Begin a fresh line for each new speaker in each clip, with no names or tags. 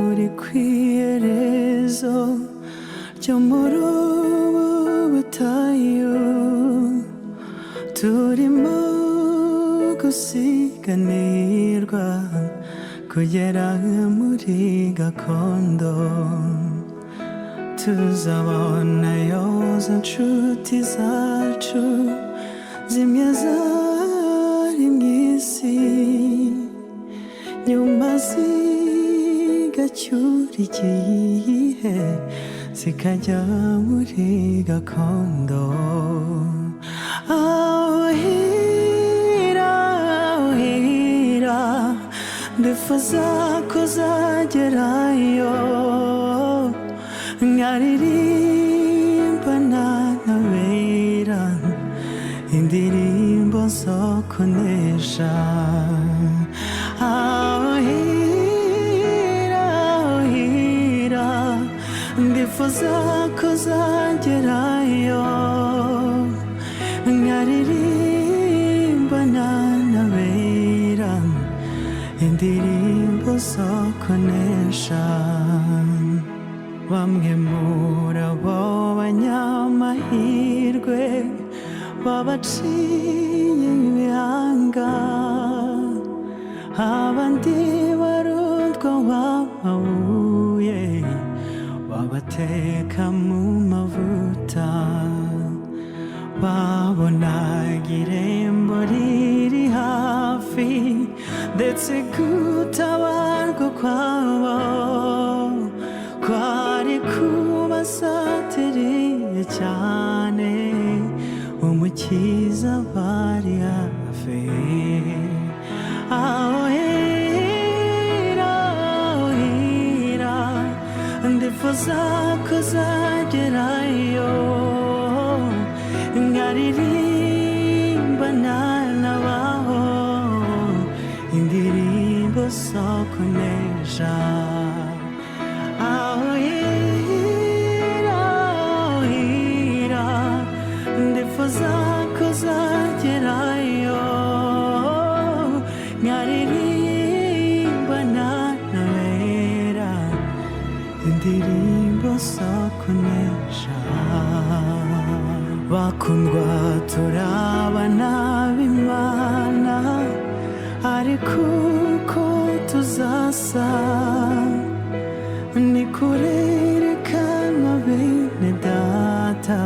turi kw'iherezo ryo muri ubu butayu, turimo gusiganirwa kugera muri gakondo. Tuzabonayo za nshuti zacu zimwe zari mw'isi, nyuma zigacyura igihe zikajya muri gakondo. Ahira ndifuza kuzagerayo, nkaririmbana n'abera indirimbo zo kunesha. Ahira ndifuza kuzagerayo, nkaririmbana n'abera indirimbo zo kunesha. Bamwe muri abo banyamahirwe babaciye ibihanga, abandi barundwa w'amabuye babateka mu mavuta. Babonaga irembo riri hafi, ndetse gutabarwa kwabo kwari kubasatiriye cyane, umukiza bari hafi. Ahira ndifuza kuzagerayo, nkaririmbana n'abaho indirimbo zo kunesha. Ahira ndifuza kuzagerayo, nkaririmbana n'abera indirimbo zo kunesha. Bakundwa turabana b'Imana, ariko uko tuzasa ni kurerekanwa bene data.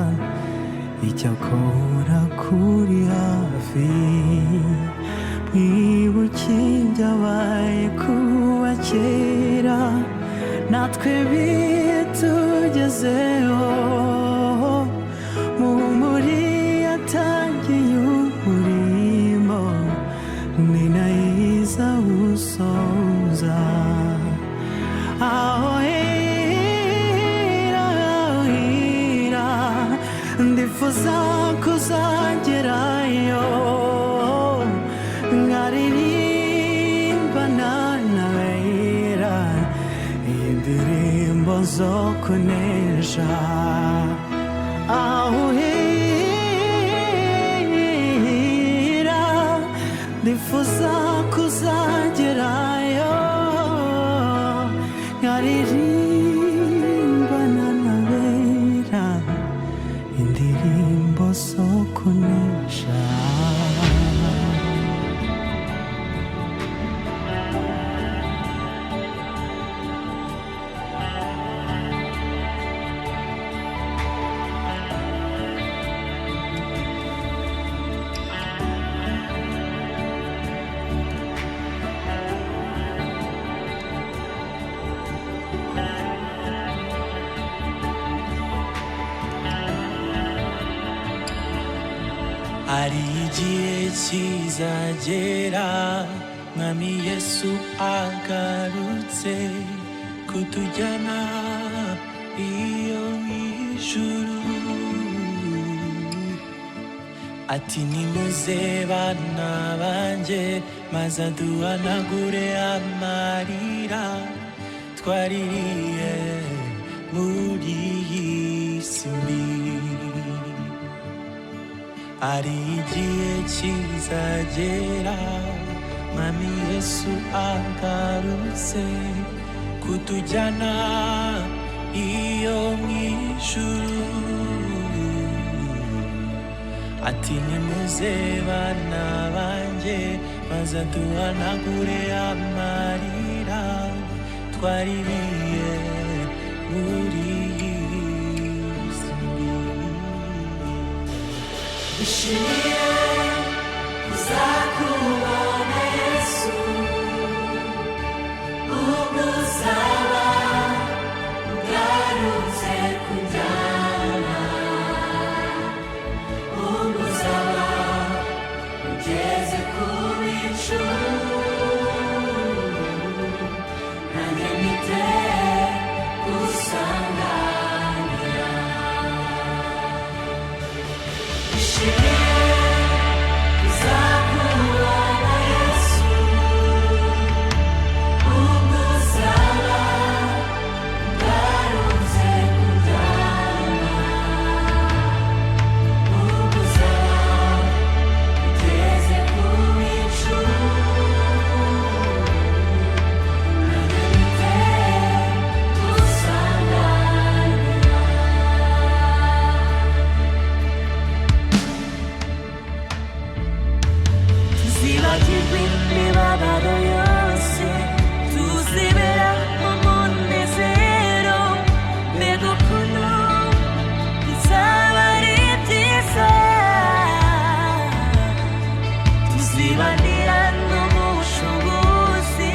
Icyakora kuri hafi, mwibuke ibyabaye kuba kera, natwe bitugezeho. Muri yatangiye umurimo, ni nayiza usoza. Ahira ndifuza kuzagerayo, nkaririmbana n'abera indirimbo zo kunesha. Ahira ndifuza kuzagerayo, nkaririmbana n'abera indirimbo zo kunesha.
hari igihe kizagera mwami Yesu agarutse kutujyana iyo ijuru. Ati nimuze bana banjye, maze aduhanagure amarira twaririye muri iyi si mbi. hari igihe kizagera mwami Yesu agarutse kutujyana iyo mu ijuru. Ati nimuze bana banjye maze duhanagure amarira twaririye muri iyi si. Ishimiye kuzakubona Yesu, ugusaba ugarutse kujyana, ugusaba ugeze ku bicu, nanjye mpite gusanganira. Ishimiye kuzakubona Yesu, ugusaba ugarutse kujyana, ugusaba ugeze ku bicu, nanjye mpite gusanganira. Tuzibagirwa imibabaro yose, tuzibera mu munezero, mbega ukuntu bizaba ari byiza. Tuzibanira no mu bushobozi,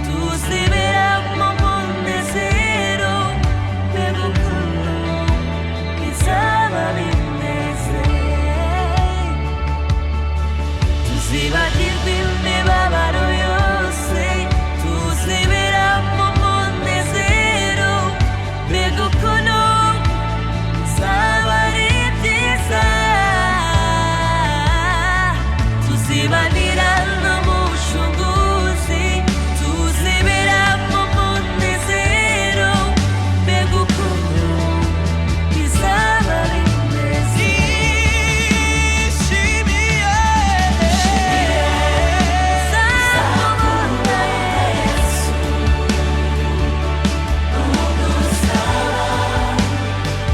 tuzibera mu munezero, mbega ukuntu bizaba bimeze. Tuzibagirwa imibabaro yose, tuzibera mu munezero, mbega ukuntu bizaba ari byiza. Tuzibanira no mu bushobozi, tuzibera mu munezero, mbega ukuntu bizaba bimeze. Ishimiye kuzakubona Yesu, ugusaba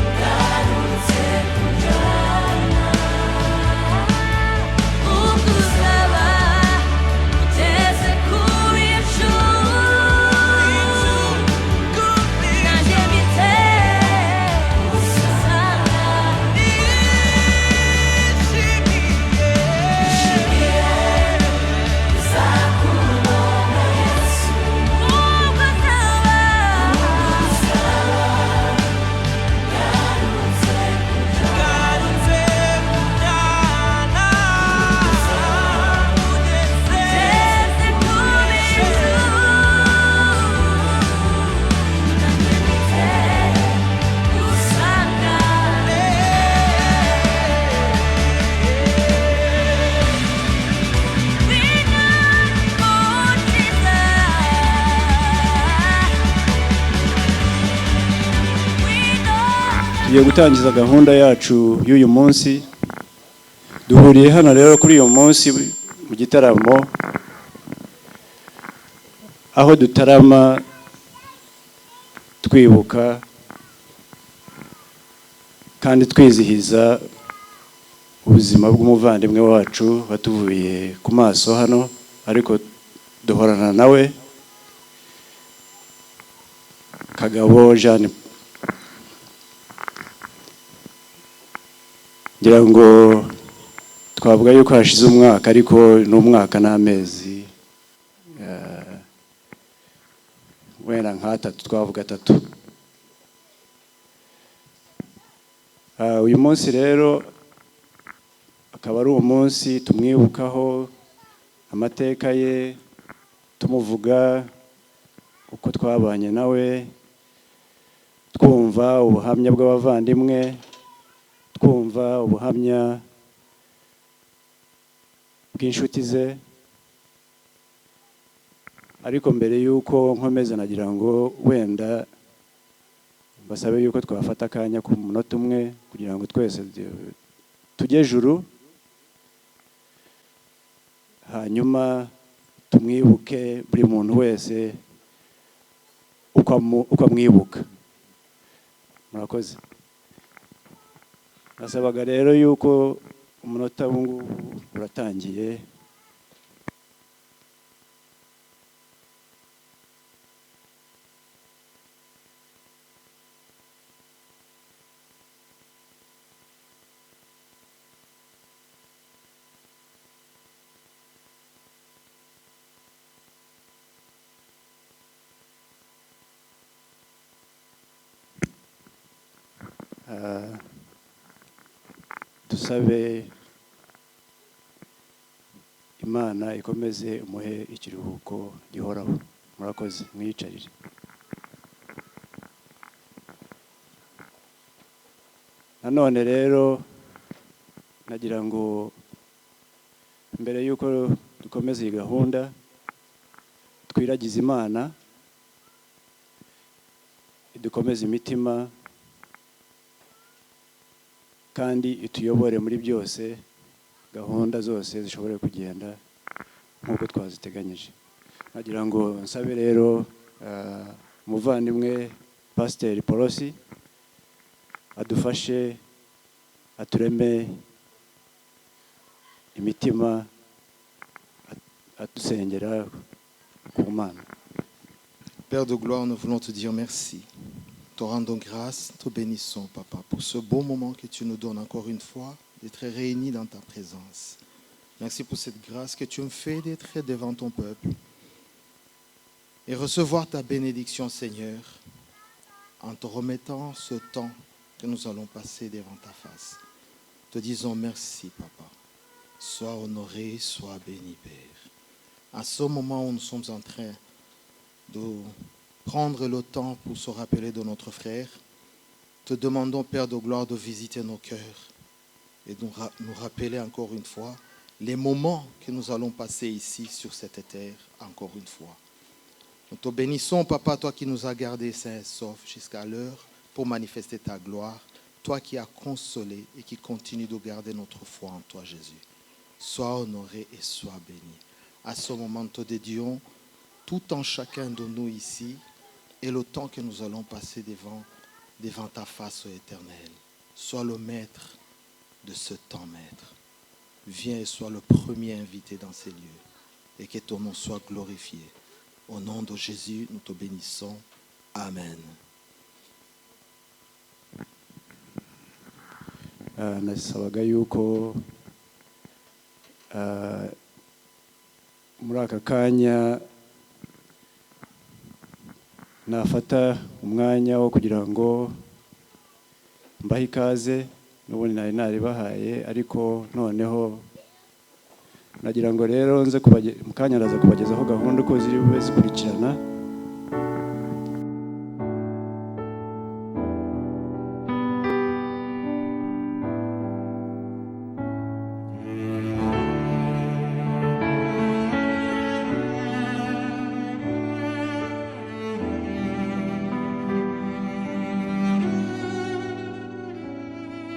ugarutse kujyana, ugusaba ugeze ku bicu, nanjye mpite
tugiye gutangiza gahunda yacu y'uyu munsi. Duhuriye hano rero kuri uyu munsi mu gitaramo, aho dutarama twibuka kandi twizihiza ubuzima bw'umuvandimwe wacu watuvuye ku maso hano, ariko duhorana nawe, Kagabo Jeanne. ngira ngo twavuga yuko hashize umwaka, ariko n'umwaka n'amezi wenda nk'atatu, twavuga 3. Uyu munsi rero akaba ari umunsi tumwibukaho amateka ye, tumuvuga uko twabanye nawe, twumva ubuhamya bw'abavandimwe, twumva ubuhamya bw'inshuti ze. Ariko mbere yuko nkomeza, nagira ngo wenda basabe yuko twafata akanya ku munota umwe kugira ngo twese tujye juru, hanyuma tumwibuke buri muntu wese ukamwibuka. Murakoze. Nasabaga rero yuko umunota ubu ngubu uratangiye. Dusabe Imana ikomeze umuhe ikiruhuko gihoraho. Murakoze, mwiyicarire. Nanone rero nagira ngo mbere yuko dukomeza iyi gahunda twiragize Imana idukomeze imitima kandi ituyobore muri byose, gahunda zose zishobore kugenda nk'uko twaziteganyije. Nagira ngo nsabe rero umuvandimwe Pasiteri Polosi adufashe atureme imitima adusengera ku Mana.
Père de gloire, nous voulons te dire merci. Te rendons grâce, te bénissons, Papa, pour ce beau moment que tu nous donnes encore une fois, d'être réunis dans ta présence. Merci pour cette grâce que tu me fais d'être devant ton peuple et recevoir ta bénédiction, Seigneur, en te remettant ce temps que nous allons passer devant ta face. Te disons merci, Papa. Sois honoré, sois béni, Père. À ce moment où nous sommes en train de prendre le temps pour se rappeler de notre frère, te demandons, Père de gloire, de visiter nos cœurs et de nous rappeler encore une fois les moments que nous allons passer ici sur cette terre, encore une fois. Nous te bénissons, Papa, toi qui nous as gardés sains et saufs jusqu'à l'heure pour manifester ta gloire, toi qui as consolé et qui continues de garder notre foi en toi, Jésus. Sois honoré et sois béni. À ce moment, nous te dédions tout en chacun de nous ici et le temps que nous allons passer devant ta face éternelle. Sois le maître de ce temps, maître. Viens et sois le premier invité dans ces lieux et que ton nom soit glorifié. Au nom de Jésus, nous te bénissons. Amen.
Nasabaga yuko muri aka kanya nafata umwanya wo kugira ngo mbahe ikaze, n'ubundi nari naribahaye, ariko noneho nagira ngo rero nze mu kanya ndaza kubagezaho gahunda uko ziri bube zikurikirana.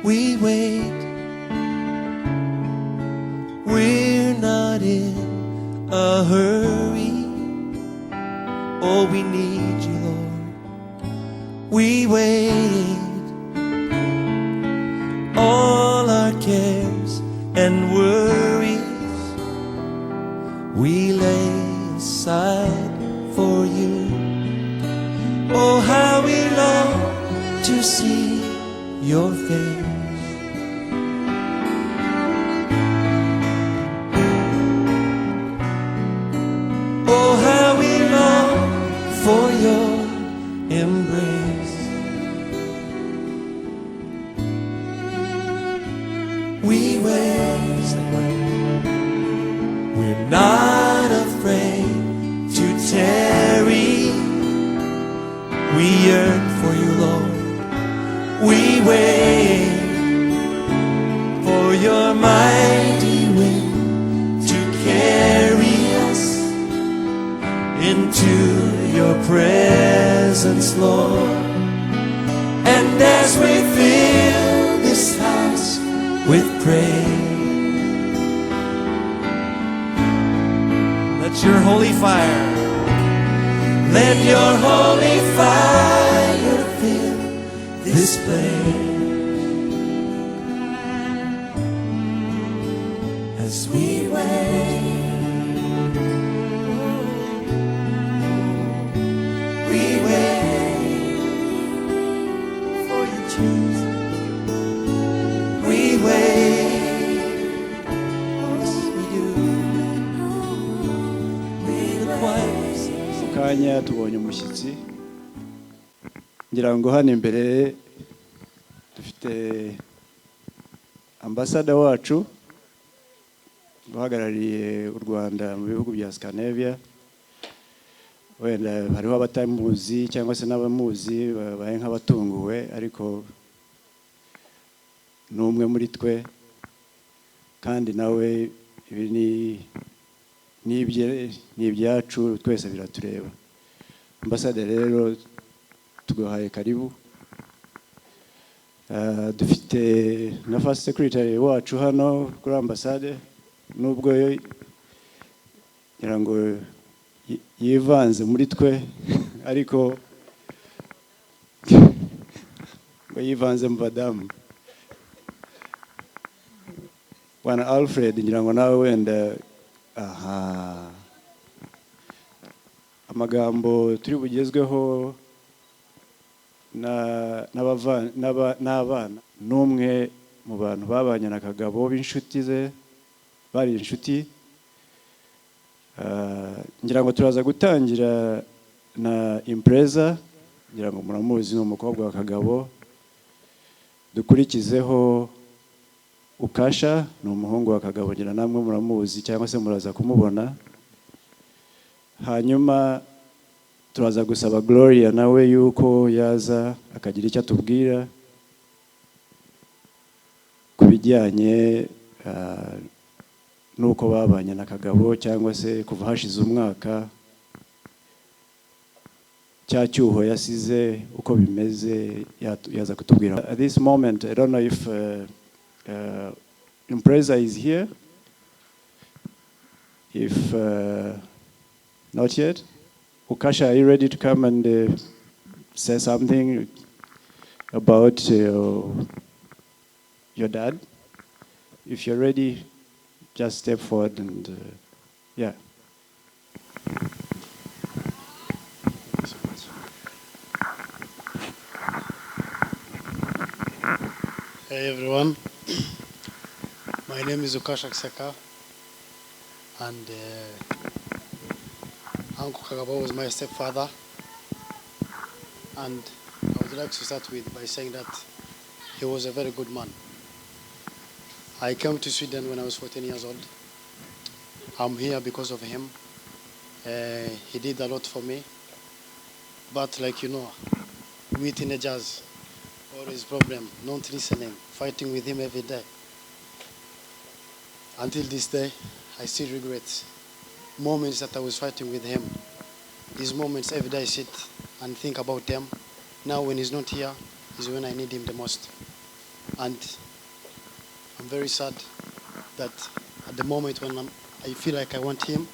We wait, we're not in a hurry. Oh, we need you, Lord. We wait, all our cares and worries we lay aside for you. Oh, how we long to see your face. For your embrace, we wait. We're not afraid to tarry. We yearn for you, Lord. We wait for your mighty wind to carry us into your presence, Lord. And as we fill this house with praise, let your holy fire, Let your holy fire fill this place as we wait. We wait for you, Jesus. We wait. Yes, we do. We the choir.
mu kanya tubonye umushyitsi ngira ngo hano imbere dufite ambasada wacu uhagarariye u Rwanda mu bihugu bya Scandinavia. Wenda hariho abatamuzi cyangwa se n'abamuzi babaye nk'abatunguwe, ariko ni umwe muri twe kandi nawe ibi ni ibyacu twese biratureba. Ambasade rero tuguhaye karibu. Dufite na first secretary wacu hano kuri ambasade, nubwo ngira ngo yivanze muri twe ariko ngo yivanze mu badamu. Bwana Alfred ngira ngo nawe wenda amagambo turi bugezweho n'abana n'umwe mu bantu babanye na Kagabo b'inshuti ze, bari inshuti. Ngira ngo turaza gutangira na Impreza, ngira ngo muramuzi, ni umukobwa wa Kagabo. Dukurikizeho Ukasha, ni umuhungu wa Kagabo, ngira namwe muramuzi cyangwa se muraza kumubona. Hanyuma turaza gusaba Gloria nawe yuko yaza akagira icyo atubwira ku bijyanye nuko babanye na Kagabo, cyangwa se kuva hashize umwaka cya cyuho yasize uko bimeze yaza kutubwira. At this moment I don't know if Impreza is here. If not yet, Ukasha, are you ready to come and say something about your dad? If you're ready, just step forward and yeah.
Hey everyone, my name is Ukasha Kseka, and Uncle Kagabo was my stepfather, and I would like to start by saying that he was a very good man. I came to Sweden when I was 14 years old. I'm here because of him. He did a lot for me, but like you know, we teenagers, always problem, not listening, fighting with him every day. Until this day, I still regret moments that I was fighting with him. These moments, every day I sit and think about them. Now when he's not here, is when I need him the most. And I'm very sad that at the moment when I feel like I want him,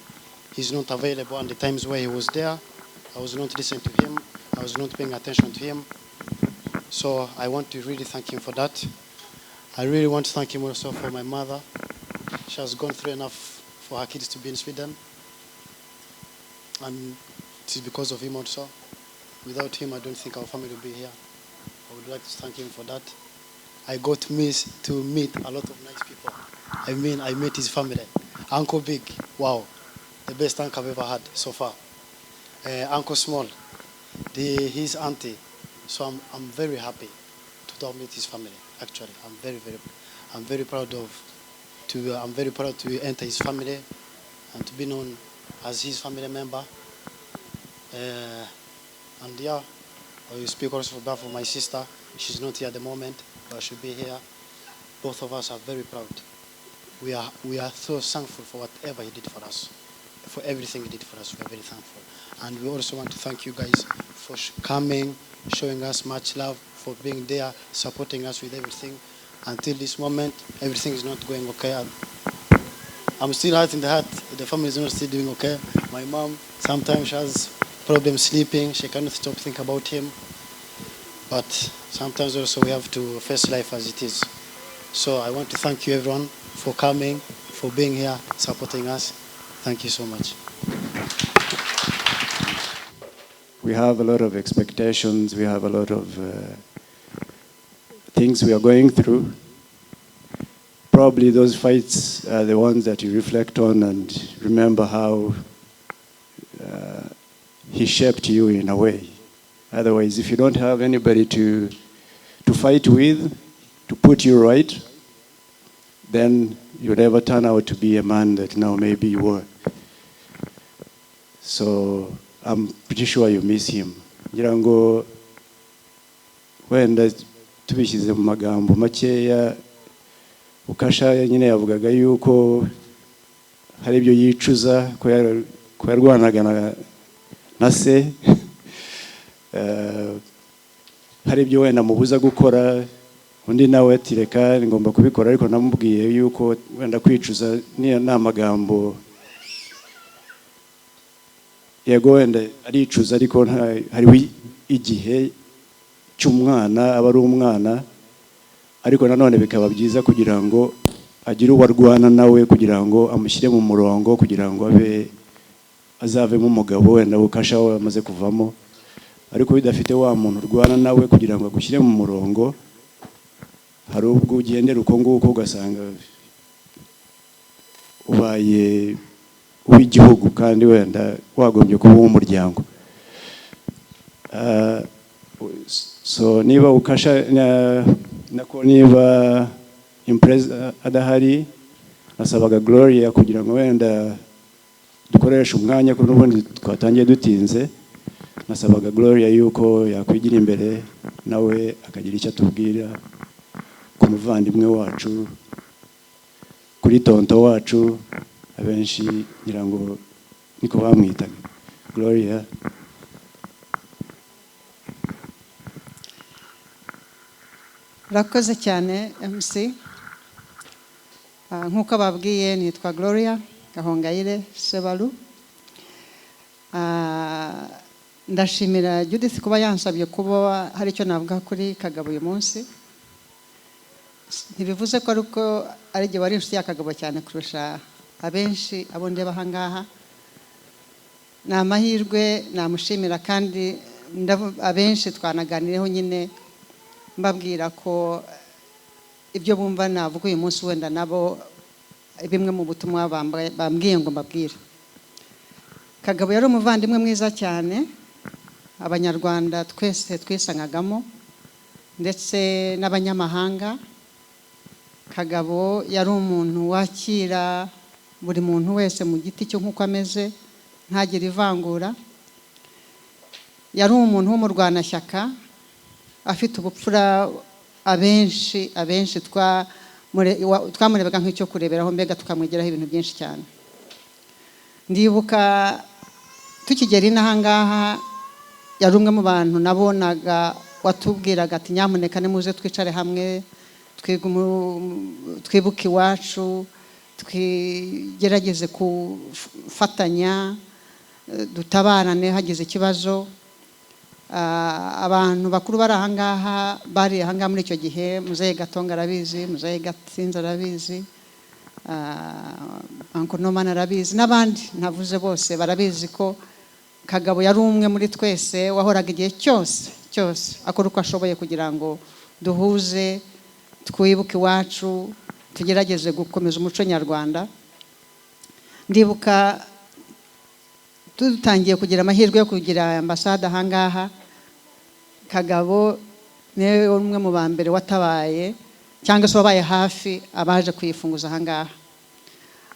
he's not available. And the times where he was there, I was not listening to him. I was not paying attention to him. So I want to really thank him for that. I really want to thank him also for my mother. She has gone through enough for her kids to be in Sweden. And it is because of him also. Without him, I don't think our family would be here. I would like to thank him for that. I got to meet a lot of nice people. I met his family. Uncle Big, wow, the best uncle I've ever had so far. Uncle Small, his auntie. So I'm very happy to meet his family. Actually, I'm very proud to enter his family and to be known as his family member. And yeah, I will speak also for behalf of my sister. She's not here at the moment, but she'll be here. Both of us are very proud. We are so thankful for whatever he did for us, for everything he did for us. We are very thankful. And we also want to thank you guys for coming, showing us much love, for being there, supporting us with everything. Until this moment, everything is not going okay. I'm still hurt in the heart. The family is not still doing okay. My mom, sometimes she has problem sleeping. She cannot stop thinking about him. But sometimes also we have to face life as it is. So I want to thank you everyone for coming, for being here, supporting us. Thank you so much.
We have a lot of expectations. We have a lot of things we are going through. Probably those fights are the ones that you reflect on and remember how he shaped you in a way. Otherwise, if you don't have anybody to fight with, to put you right, then you'll never turn out to be a man that now maybe you were. So I'm pretty sure you miss him. Ngira ngo wenda tubishyize mu magambo makeya, Ukasha nyine yavugaga yuko hari ibyo yicuza ko yarwanaga na se, hari ibyo wenda mubuza gukora, undi nawe ati reka ngomba kubikora, ariko namubwiye yuko wenda kwicuza ni amagambo yego wenda aricuza, ariko hari igihe cy'umwana aba ari umwana, ariko nanone bikaba byiza kugira ngo agire uwarwana nawe, kugira ngo amushyire mu murongo, kugira ngo azavemo umugabo wenda Ukasha we amaze kuvamo. Ariko bidafite wa muntu urwana nawe kugira ngo agushyire mu murongo, hari ubwo ugendera uko nguko ugasanga ubaye uw'igihugu kandi wenda wagombye kuba uw'umuryango. So niba Ukasha nako niba Impreza adahari, nasabaga Gloria kugira ngo wenda dukoresha umwanya kuko n'ubundi twatangiye dutinze, nasabaga Gloria yuko yakwigira imbere nawe akagira icyo atubwira ku muvandimwe wacu, kuri tonto wacu, abenshi ngira ngo niko bamwitaga. Gloria.
Rakoze cyane MC. Nkuko babwiye nitwa Gloria Gahongayire Sebalu. Ndashimira Judith kuba yansabye kuba hari icyo navuga kuri Kagabo uyu munsi. Ntibivuze ko ariko ari gihe wari inshuti ya Kagabo cyane kurusha abenshi abo ndeba ahangaha. Ni amahirwe namushimira, kandi abenshi twanaganireho nyine mbabwira ko ibyo bumva navuga uyu munsi wenda nabo bimwe mu butumwa bambwiye ngo mbabwire. Kagabo yari umuvandimwe mwiza cyane, abanyarwanda twese twisangagamo ndetse n'abanyamahanga. Kagabo yari umuntu wakira buri muntu wese mu giti cyo nkuko ameze, ntagire ivangura. Yari umuntu w'umurwanashyaka, afite ubupfura abenshi twamurebaga nk'icyo kureberaho, mbega tukamwigiraho ibintu byinshi cyane. Ndibuka tukigera inahangaha yari umwe mu bantu nabonaga watubwiraga ati nyamuneka nimuze twicare hamwe twibuke iwacu, twigerageze kufatanya, dutabarane hagize ikibazo. Abantu bakuru bari ahangaha muri icyo gihe, Muzehe Gatonga arabizi, Muzehe Gatsinzi arabizi, Uncle Norman arabizi, n'abandi ntavuze bose barabizi ko Kagabo yari umwe muri twese wahoraga igihe cyose akora uko ashoboye kugira ngo duhuze, twibuke iwacu, tugerageze gukomeza umuco nyarwanda. Ndibuka dutangiye kugira amahirwe yo kugira ambasade ahangaha, Kagabo niwe umwe mu ba mbere watabaye cyangwa se wabaye hafi abaje kuyifunguza ahangaha,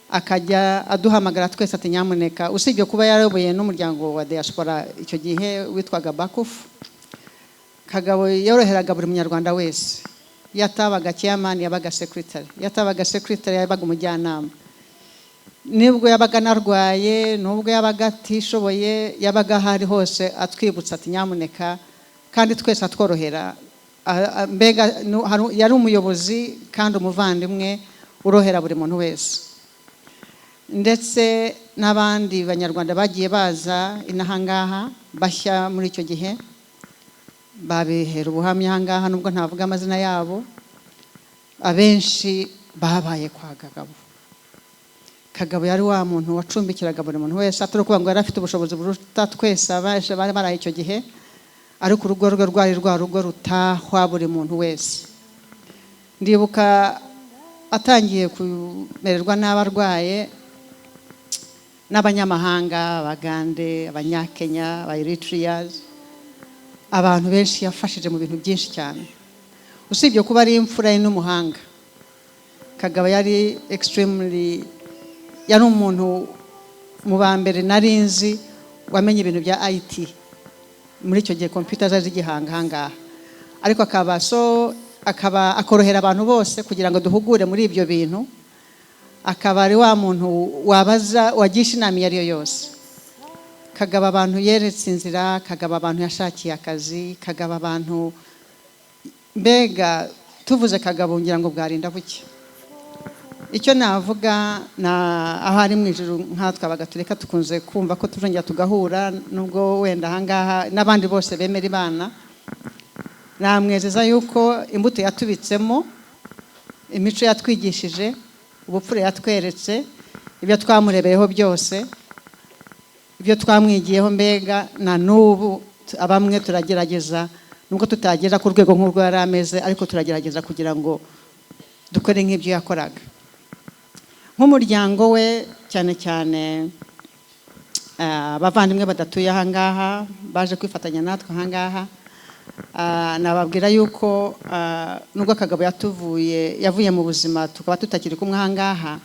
akajya aduhamagara twese ati nyamuneka, usibye kuba yarayoboye n'umuryango wa diaspora icyo gihe witwaga Bakufu. Kagabo yoroheraga buri munyarwanda wese, yatabaga chairman yabaga secretary, yatabaga secretary yabaga umujyanama, nibwo yabaga narwaye, nubwo yabaga atishoboye, yabaga hari hose atwibutsa ati nyamuneka, kandi twese atworohera. Mbega yari umuyobozi kandi umuvandimwe urohera buri muntu wese. ndetse n'abandi banyarwanda bagiye baza inahangaha bashya muri icyo gihe babihera ubuhamya ahangaha nubwo ntavuga amazina yabo. Abenshi babaye kwa Kagabo. Kagabo yari wa muntu wacumbikiraga buri muntu wese, atari kuvuga ngo yari afite ubushobozi buruta twese abaje bari baraye icyo gihe, ariko urugo rwe rwari rwa rugo rutahwa buri muntu wese. Ndibuka atangiye kumererwa n'abarwaye n'abanyamahanga, Abagande, Abanyakenya, Eritreans, abantu benshi yafashije mu bintu byinshi cyane. Usibye kuba ari imfura n'umuhanga, Kagabo yari extremely, yari umuntu mu bambere narinzi wamenye ibintu bya IT. Muri icyo gihe computer zari zigihanga hangaha, ariko akaba akorohera abantu bose kugira ngo duhugure muri ibyo bintu. Akaba ari wa muntu wabaza wagisha inama iyo ariyo yose. Kagabo abantu yeretse inzira, Kagabo abantu yashakiye akazi, Kagabo abantu, mbega tuvuze Kagabo ngira ngo bwarinda buke. Icyo navuga aho ari mu ijuru nkatwe Abagatolika tukunze kumva ko tuzongera tugahura, nubwo wenda ahangaha n'abandi bose bemera Imana. Namwezeza yuko imbuto yatubitsemo, imico yatwigishije, ubupfure yatweretse, ibyo twamurebeyeho byose, ibyo twamwigiyeho, mbega na n'ubu abamwe turagerageza, nubwo tutagera ku rwego nk'urwo yari ameze, ariko turagerageza kugira ngo dukore nk'ibyo yakoraga. Nk'umuryango we cyane cyane abavandimwe badatuye ahangaha baje kwifatanya natwe ahangaha, nababwira yuko nubwo Kagabo yavuye mu buzima tukaba tutakiri kumwe ahangaha,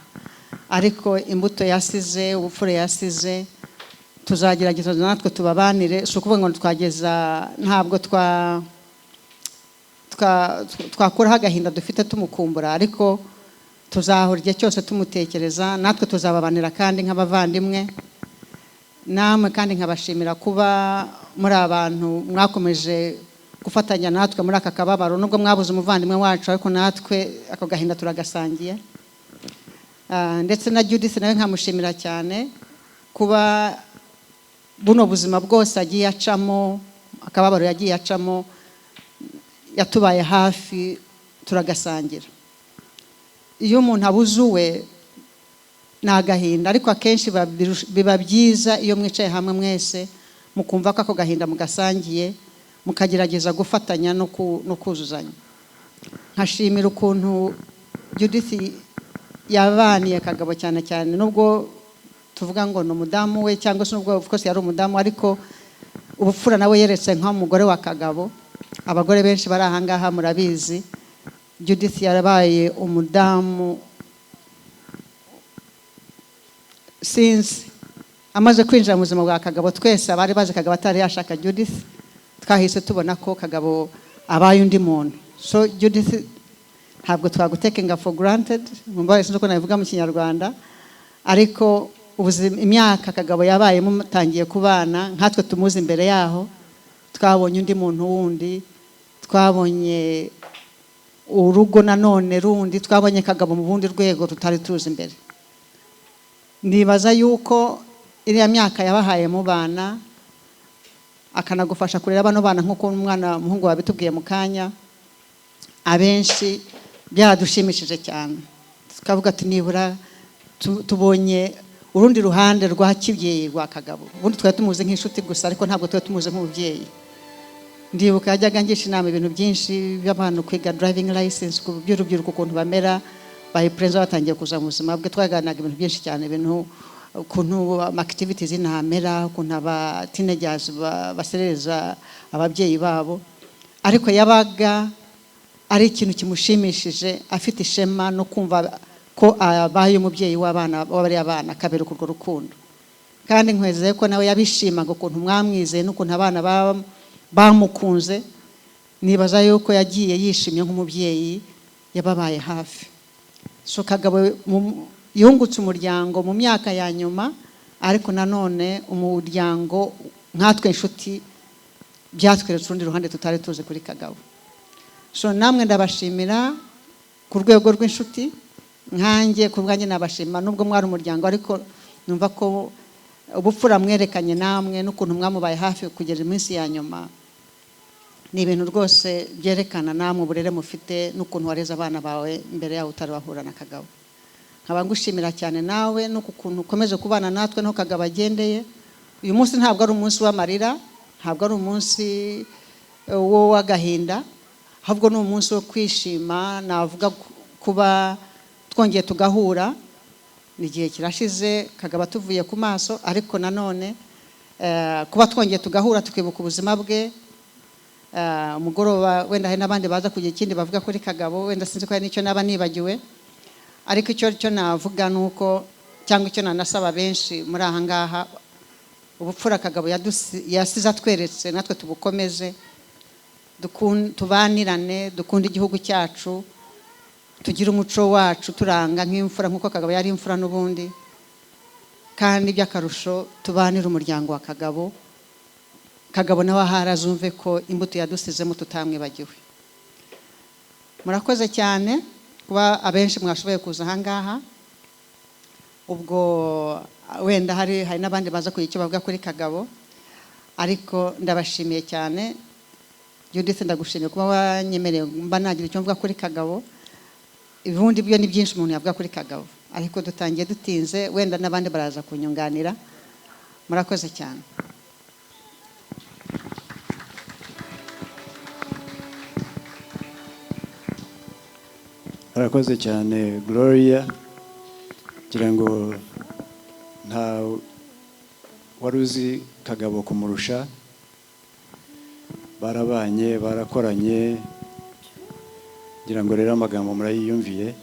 ariko imbuto yasize, ubupfure yasize, tuzagerageza natwe tubabanire. Si ukuvuga ngo twageza, ntabwo twakuraho agahinda dufite tumukumbura, ariko tuzahora igihe cyose tumutekereza. Natwe tuzababanira kandi nk'abavandimwe. Namwe kandi nkabashimira kuba muri abantu mwakomeje gufatanya natwe muri aka kababaro, nubwo mwabuze umuvandimwe wacu, ariko natwe ako gahinda turagasangiye. Ndetse na Judith nawe nkamushimira cyane kuba buno buzima bwose agiye acamo, akababaro yagiye acamo, yatubaye hafi, turagasangira. Iyo umuntu abuze uwe ni agahinda, ariko akenshi biba byiza iyo mwicaye hamwe mwese mukumva ko ako gahinda mugasangiye, mukagerageza gufatanya no kuzuzanya. Nkashimira ukuntu Judith yabaniye Kagabo cyane cyane, nubwo tuvuga ngo ni umudamu we, cyangwa se nubwo of course yari umudamu, ariko ubupfura nawe yeretse nk'umugore wa Kagabo. Abagore benshi bari ahangaha murabizi, Judith yarabaye umudamu since amaze kwinjira mu buzima bwa Kagabo. Twese abari bazi Kagabo atari yashaka Judith, twahise tubona ko Kagabo abaye undi muntu. So Judith ntabwo twagutekenga for granted, mumbaye sinzi uko nabivuga mu Kinyarwanda, ariko imyaka Kagabo yabaye mutangiye kubana, nkatwe tumuzi imbere yaho, twabonye undi muntu wundi, twabonye urugo nanone rundi, twabonye Kagabo mu bundi rwego tutari tuzi imbere. Nibaza yuko iriya myaka yabahaye mu bana, akanagufasha kurera bano bana nk'uko umwana muhungu wabitubwiye mu kanya, abenshi byadushimishije cyane. Tukavuga ati nibura tubonye urundi ruhande rwa kibyeyi rwa Kagabo. Ubundi twari tumuze nk'inshuti gusa, ariko ntabwo twari tumuze nk'umubyeyi. Ndibuka yajyaga ngisha inama ibintu byinshi by'abantu kwiga driving license, ku by'urubyiruko ukuntu bamera, bayipurenza batangiye kuza mu buzima bwe. Twaganiraga ibintu byinshi cyane, ibintu ukuntu activities inamera, ukuntu aba teenagers basereza ababyeyi babo, ariko yabaga ari ikintu kimushimishije, afite ishema no kumva ko abaye umubyeyi w'abana w'abari abana, kabera urwo rukundo. Kandi nkwezeye ko nawe yabishimaga ukuntu mwamwizeye n'ukuntu abana bamukunze. Nibaza yuko yagiye yishimye nk'umubyeyi, yababaye hafi. So Kagabo yungutse umuryango mu myaka ya nyuma, ariko nanone umuryango nkatwe inshuti byatweretse urundi ruhande tutari tuzi kuri Kagabo. So namwe ndabashimira ku rwego rw'inshuti, nkanjye ku bwanjye nabashima nubwo mwari umuryango ariko numva ko ubupfura mwerekanye namwe n'ukuntu mwamubaye hafi kugeza iminsi ya nyuma ni ibintu rwose byerekana namwe uburere mufite n'ukuntu wareze abana bawe mbere yaho utarabahura na Kagabo. Nkaba ngushimira cyane nawe no kukuntu ukomeje kubana natwe no Kagabo agendeye. Uyu munsi ntabwo ari umunsi w'amarira, ntabwo ari umunsi wo w'agahinda, ahubwo ni umunsi wo kwishima. Navuga kuba twongeye tugahura, ni igihe kirashize Kagabo tuvuye ku maso, ariko nanone kuba twongeye tugahura tukibuka ubuzima bwe. Umugoroba wenda hari n'abandi baza kugira ikindi bavuga kuri Kagabo, wenda sinzi ko hari n'icyo naba nibagiwe, ariko icyo navuga nuko cyangwa icyo nanasaba benshi muri aha ngaha, ubupfura Kagabo yasize atweretse natwe tubukomeze, tubanirane, dukunda igihugu cyacu, tugira umuco wacu turanga nk'imfura nk'uko Kagabo yari imfura n'ubundi, kandi by'akarusho tubanira umuryango wa Kagabo. Kagabo nawe harazumve ko imbuto yadusizemo tutamwibagiwe. Murakoze cyane kuba abenshi mwashoboye kuza aha ngaha. Ubwo wenda hari n'abandi baza kugira icyo bavuga kuri Kagabo, ariko ndabashimiye cyane. Judith, ndagushimiye kuba wanyemereye mba nagira icyo mvuga kuri Kagabo. Ibibundi byo ni byinshi umuntu yavuga kuri Kagabo, ariko dutangiye dutinze, wenda n'abandi baraza kunyunganira. Murakoze cyane.
Arakoze cyane Gloria, kugira ngo nta wari uzi Kagabo kumurusha. Barabanye, barakoranye, kugira ngo rero amagambo murayiyumviye.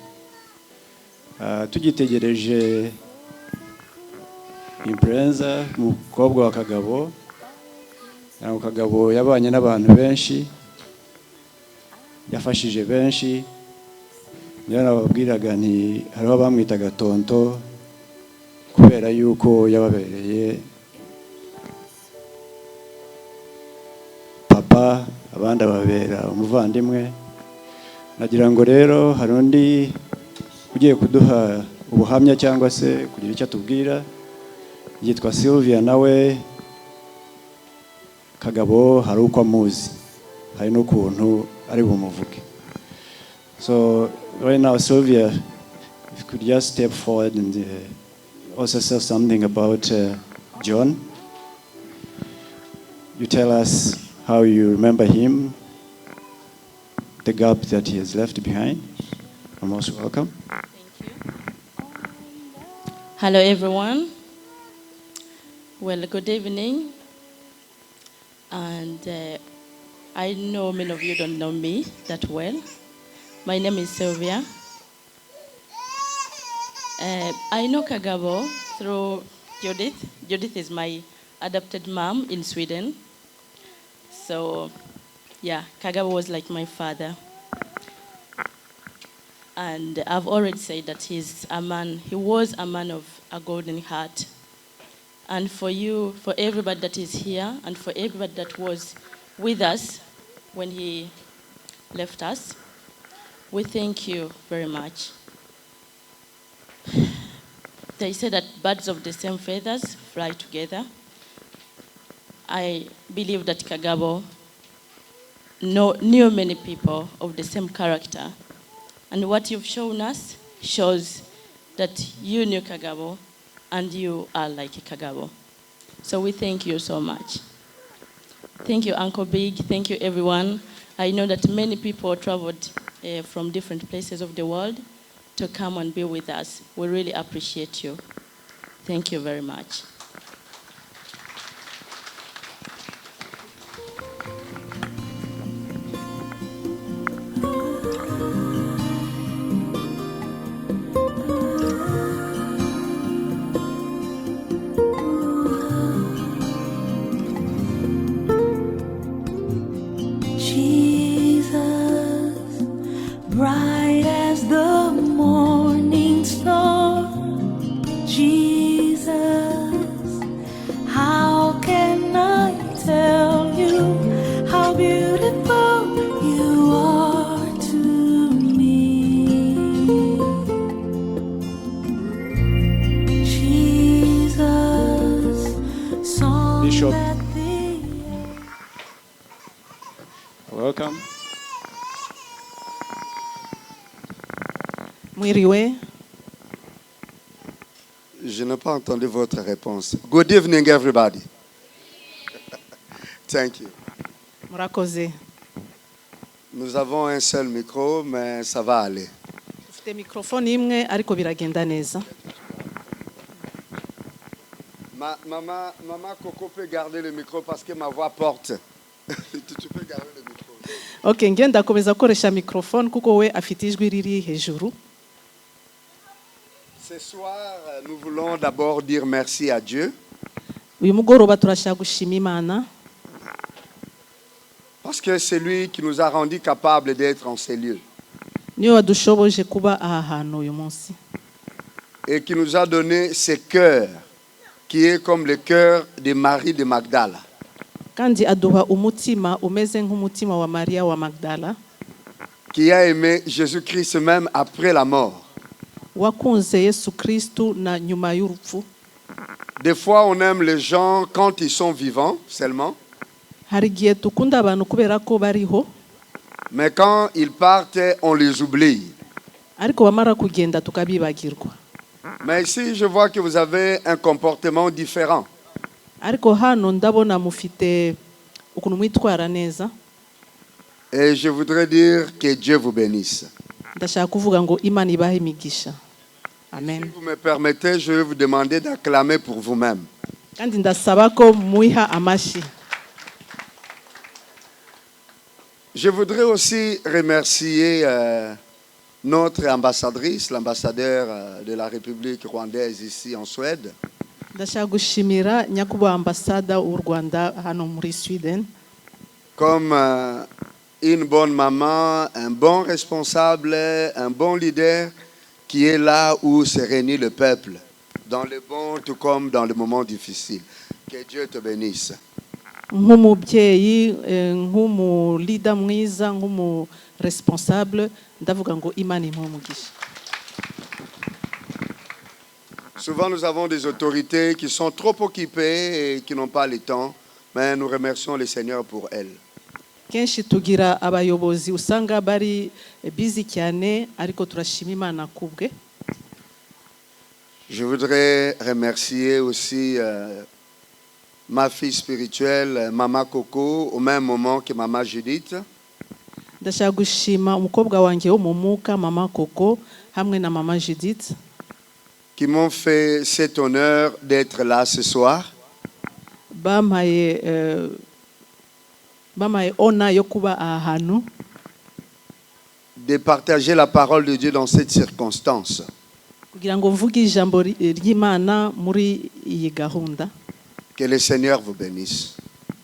Tugitegereje Impreza, umukobwa wa Kagabo. Kagabo yabanye n'abantu benshi, yafashije benshi. Nababwiraga nti hariho abamwitaga tonto kubera yuko yababereye papa, abandi ababera umuvandimwe. Nagira ngo rero hari undi ugiye kuduha ubuhamya cyangwa se kugira icyo atubwira, yitwa Sylvia. Nawe Kagabo hari uko amuzi, hari n'ukuntu ari bumuvuge. So right now, Sylvia, if you could just step forward and also say something about John. You tell us how you remember him, the gap that he has left behind. You're most welcome.
Thank you. Hello, everyone. Well, good evening. And I know many of you don't know me that well. My name is Sylvia. I know Kagabo through Judith. Judith is my adopted mom in Sweden. So, yeah, Kagabo was like my father. And I've already said that he was a man of a golden heart. And for you, for everybody that is here, and for everybody that was with us when he left us, we thank you very much. They say that birds of the same feathers fly together. I believe that Kagabo knew many people of the same character. And what you've shown us shows that you knew Kagabo and you are like Kagabo. So we thank you so much. Thank you, Uncle Big. Thank you, everyone. I know that many people traveled from different places of the world to come and be with us. We really appreciate you. Thank you very much.
Bright as the morning star, Jesus,
Welcome.
Mwiriwe.
Je n'ai pas entendu votre réponse. Good evening, everybody. Thank you.
Murakoze.
Nous avons un seul micro, mais ça va aller.
Dufite mikrofone imwe ariko biragenda neza.
Maman Coco peut garder le micro parce que ma voix porte. Tu peux garder le micro.
Okay, ngenda komeza koresha mikrofone kuko we afite ijwi riri hejuru.
Ce soir, nous voulons d'abord dire merci à Dieu.
Uyu mugoroba turashaka gushima Imana.
Parce que c'est lui qui nous a rendus capables d'être en ces lieux.
Niyo wadushoboje kuba aha hantu uyu munsi.
Et qui nous a donné ce cœur, qui est comme le cœur de Marie de Magdala.
Kandi aduha umutima umeze nk'umutima wa Maria wa Magdala.
Qui a aimé Jésus-Christ même après la mort.
Wakunze Yesu Kristu na nyuma y'urupfu.
Des fois, on aime les gens quand ils sont vivants seulement.
Hari igihe dukunda abantu kubera ko bariho.
Mais quand ils partent, on les oublie.
Ariko bamara kugenda tukabibagirwa.
Mais ici, je vois que vous avez un comportement différent.
Ariko hano ndabona mufite ukuntu mwitwara neza.
Et je voudrais dire que Dieu vous bénisse.
Ndashaka kuvuga ngo Imana ibahe imigisha. Amen.
Si vous me permettez, je vais vous demander d'acclamer pour vous-même.
Kandi ndasaba ko muiha amashi.
Je voudrais aussi remercier notre ambassadrice, l'ambassadeur de la République rwandaise ici en Suède.
Ndashaka gushimira nyakubahwa ambasada w'u Rwanda hano muri Sweden.
Comme une bonne maman, un bon responsable, un bon leader qui est là où se réunit le peuple, dans le bon tout comme dans le moment difficile. Que Dieu te bénisse.
Nk'umubyeyi, nk'umulida mwiza, nk'umuresponsable, ndavuga ngo Imana imuhe umugisha.
Souvent, nous avons des autorités qui sont trop occupées et qui n'ont pas le temps, mais nous remercions le Seigneur pour elles.
Kenshi tugira abayobozi usanga bari busy cyane ariko turashima Imana kubwe.
Je voudrais remercier aussi ma fille spirituelle, Maman Coco, au même moment que Maman Judith.
Ndashaka gushima umukobwa wanjye wo mu mwuka Mama Coco hamwe na Mama Judith.
Qui m'ont fait cet honneur d'être là ce soir.
Bamaye ona yo kuba ahantu.
De partager la parole de Dieu dans cette circonstance.
Kugira ngo mvuge ijambo ry'Imana muri iyi gahunda.
Que le Seigneur vous bénisse.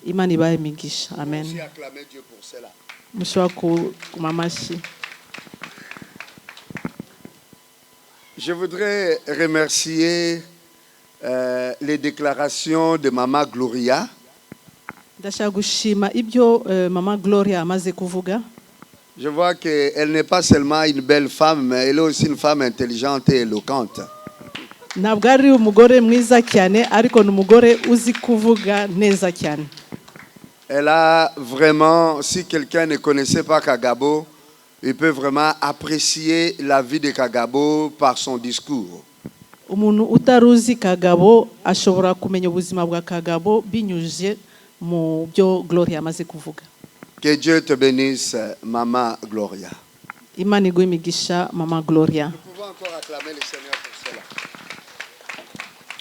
Imana ibahe imigisha. Amen.
Merci, acclamez Dieu pour cela.
Mushobora kumamashi.
Je voudrais remercier les déclarations de Maman Gloria.
Ndashaka gushima ibyo Mama Gloria amaze kuvuga.
Je vois qu'elle n'est pas seulement une belle femme, mais elle est aussi une femme intelligente et éloquente.
Ntabwo ari umugore mwiza cyane ariko ni umugore uzi kuvuga neza cyane.
Elle a vraiment, si quelqu'un ne connaissait pas Kagabo, il peut vraiment apprécier la vie de Kagabo par son discours.
Umuntu utaruzi Kagabo ashobora kumenya ubuzima bwa Kagabo binyuze mu byo Gloria amaze kuvuga.
Que Dieu te bénisse, Maman Gloria.
Imana iguhe imigisha Mama Gloria.
Nous pouvons encore acclamer le Seigneur pour cela.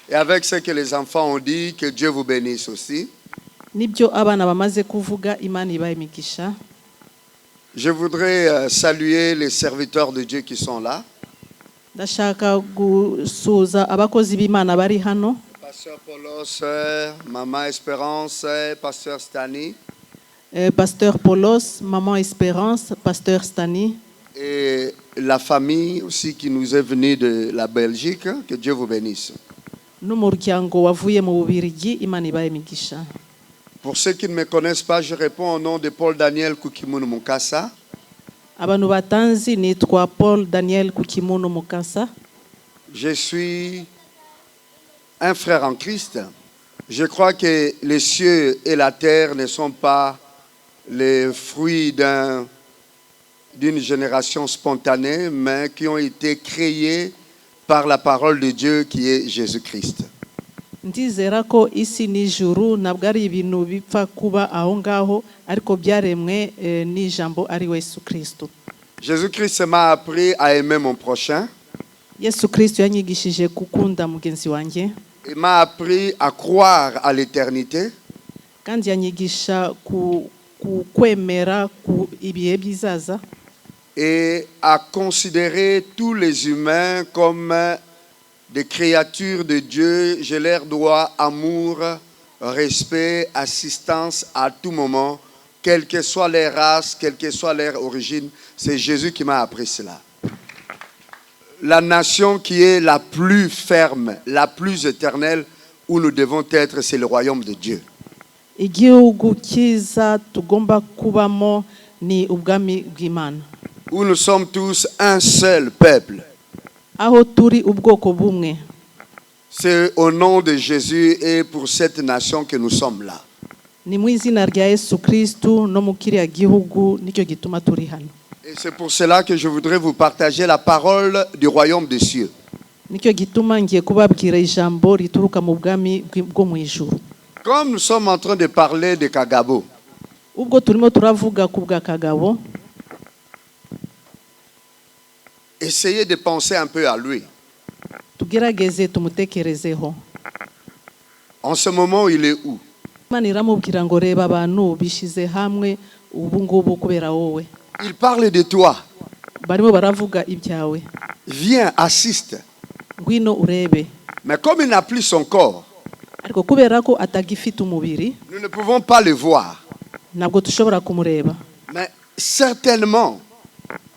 Et avec ce que les enfants ont dit, que Dieu vous bénisse aussi.
Nibyo abana bamaze kuvuga Imana ibahe imigisha.
Je voudrais saluer les serviteurs de Dieu qui sont là.
Ndashaka gusuza abakozi b'Imana bari hano.
Pasteur Paulos, Maman Espérance, Pasteur Stani.
Pasteur Paulos, Maman Espérance, Pasteur Stani.
Et la famille aussi qui nous est venue de la Belgique. Que Dieu vous bénisse.
N'umuryango wavuye mu Bubiligi Imana ibahe imigisha.
Pour ceux qui ne me connaissent pas, je réponds au nom de Paul Daniel Kukimunu Mukasa.
Abantu batanzi nitwa Paul Daniel Kukimunu Mukasa.
Je suis un frère en Christ. Je crois que les cieux et la terre ne sont pas les fruits d'une génération spontanée, mais qui ont été créés par la parole de Dieu qui est Jésus-Christ.
ndizera ko isi n'ijuru ntabwo ari ibintu bipfa kuba aho ngaho ariko byaremwe n'ijambo ari we Yesu Kristo.
Jésus-Christ m'a appris à aimer mon prochain.
Yesu Kristo yanyigishije gukunda mugenzi wanjye.
Il m'a appris à croire à l'éternité.
Kandi yanyigisha kwemera ku ibihe bizaza.
Et à considérer tous les humains comme des créatures de Dieu. Je leur dois amour, respect, assistance à tout moment, quelle que soit leur race, quelle que soit leur origine. C'est Jésus qui m'a appris cela. La nation qui est la plus ferme, la plus éternelle, où nous devons être, c'est le royaume de Dieu.
Igihugu cyiza tugomba kubamo ni ubwami bw'Imana.
Où nous sommes tous un seul peuple.
Aho turi ubwoko bumwe.
C'est au nom de Jésus et pour cette nation que nous sommes là.
Ni mu izina rya Yesu Kristo no mu kiriya gihugu nicyo gituma turi hano.
Et c'est pour cela que je voudrais vous partager la parole du royaume des cieux.
Nicyo gituma ngiye kubabwira ijambo rituruka mu bwami bwo mu ijuru.
Comme nous sommes en train de parler de Kagabo,
Ubwo turimo turavuga ku bwa Kagabo,
essayez de penser un peu à lui.
tugerageze tumutekerezeho.
En ce moment, il est où?
Imana iramubwira ngo reba abantu bishize hamwe ubu ngubu kubera wowe.
Il parle de toi.
Barimo baravuga ibyawe.
Viens, assiste.
Ngwino urebe.
Mais comme il n'a plus son corps,
Ariko kubera ko atagifite umubiri,
nous ne pouvons pas le voir.
ntabwo dushobora kumureba.
Mais certainement,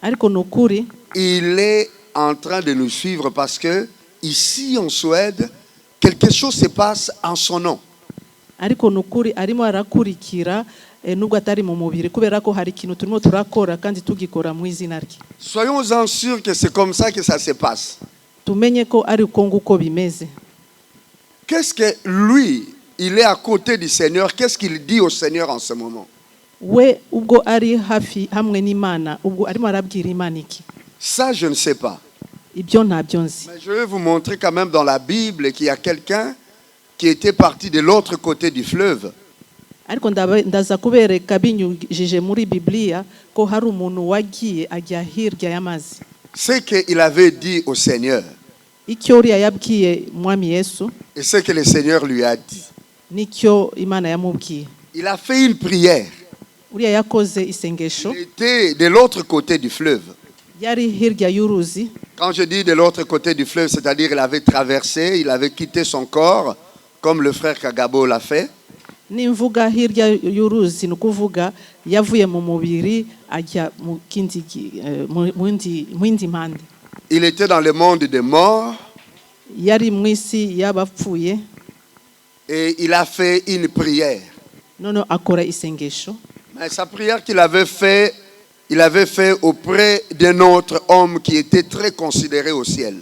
Ariko nukuri
il est en train de nous suivre parce que ici en Suède, quelque chose se passe en son nom.
ariko nukuri arimo arakurikira nubwo atari mu mubiri kubera ko hari ikintu turimo turakora kandi tugikora mu izina rye.
Soyons-en sûrs que c'est comme ça que ça se passe.
Tumenye ko ari uko nguko bimeze.
Qu'est-ce que lui, il est à côté du Seigneur, qu'est-ce qu'il dit au Seigneur en ce moment?
We ubwo ari hafi hamwe n'Imana ubwo arimo arabwira Imana iki?
Ça, je ne sais pas.
Ibyo ntabyo nzi.
Mais je vais vous montrer quand même dans la Bible qu'il y a quelqu'un qui était parti de l'autre côté du fleuve.
Ariko ndaza kubereka binyujije muri Bibiliya ko hari umuntu wagiye ajya hirya y'amazi.
Ce qu'il avait dit au Seigneur
Icyo uriya yabwiye Mwami Yesu
et ce que le Seigneur lui a dit.
nicyo Imana yamubwiye.
Il a fait une prière.
Uriya yakoze isengesho,
Il était de l'autre côté du fleuve.
yari hirya y'uruzi.
Quand je dis de l'autre côté du fleuve, c'est-à-dire qu'il avait traversé, il avait quitté son corps, comme le frère Kagabo l'a fait.
Nimvuga hirya y'uruzi ni ukuvuga yavuye mu mubiri ajya mu yindi mpande.
Il était dans le monde des morts
Yari mu isi y'abapfuye,
et il a fait une prière.
none akora isengesho.
Mais sa prière qu'il avait fait, il avait fait auprès d'un autre homme qui était très considéré au ciel.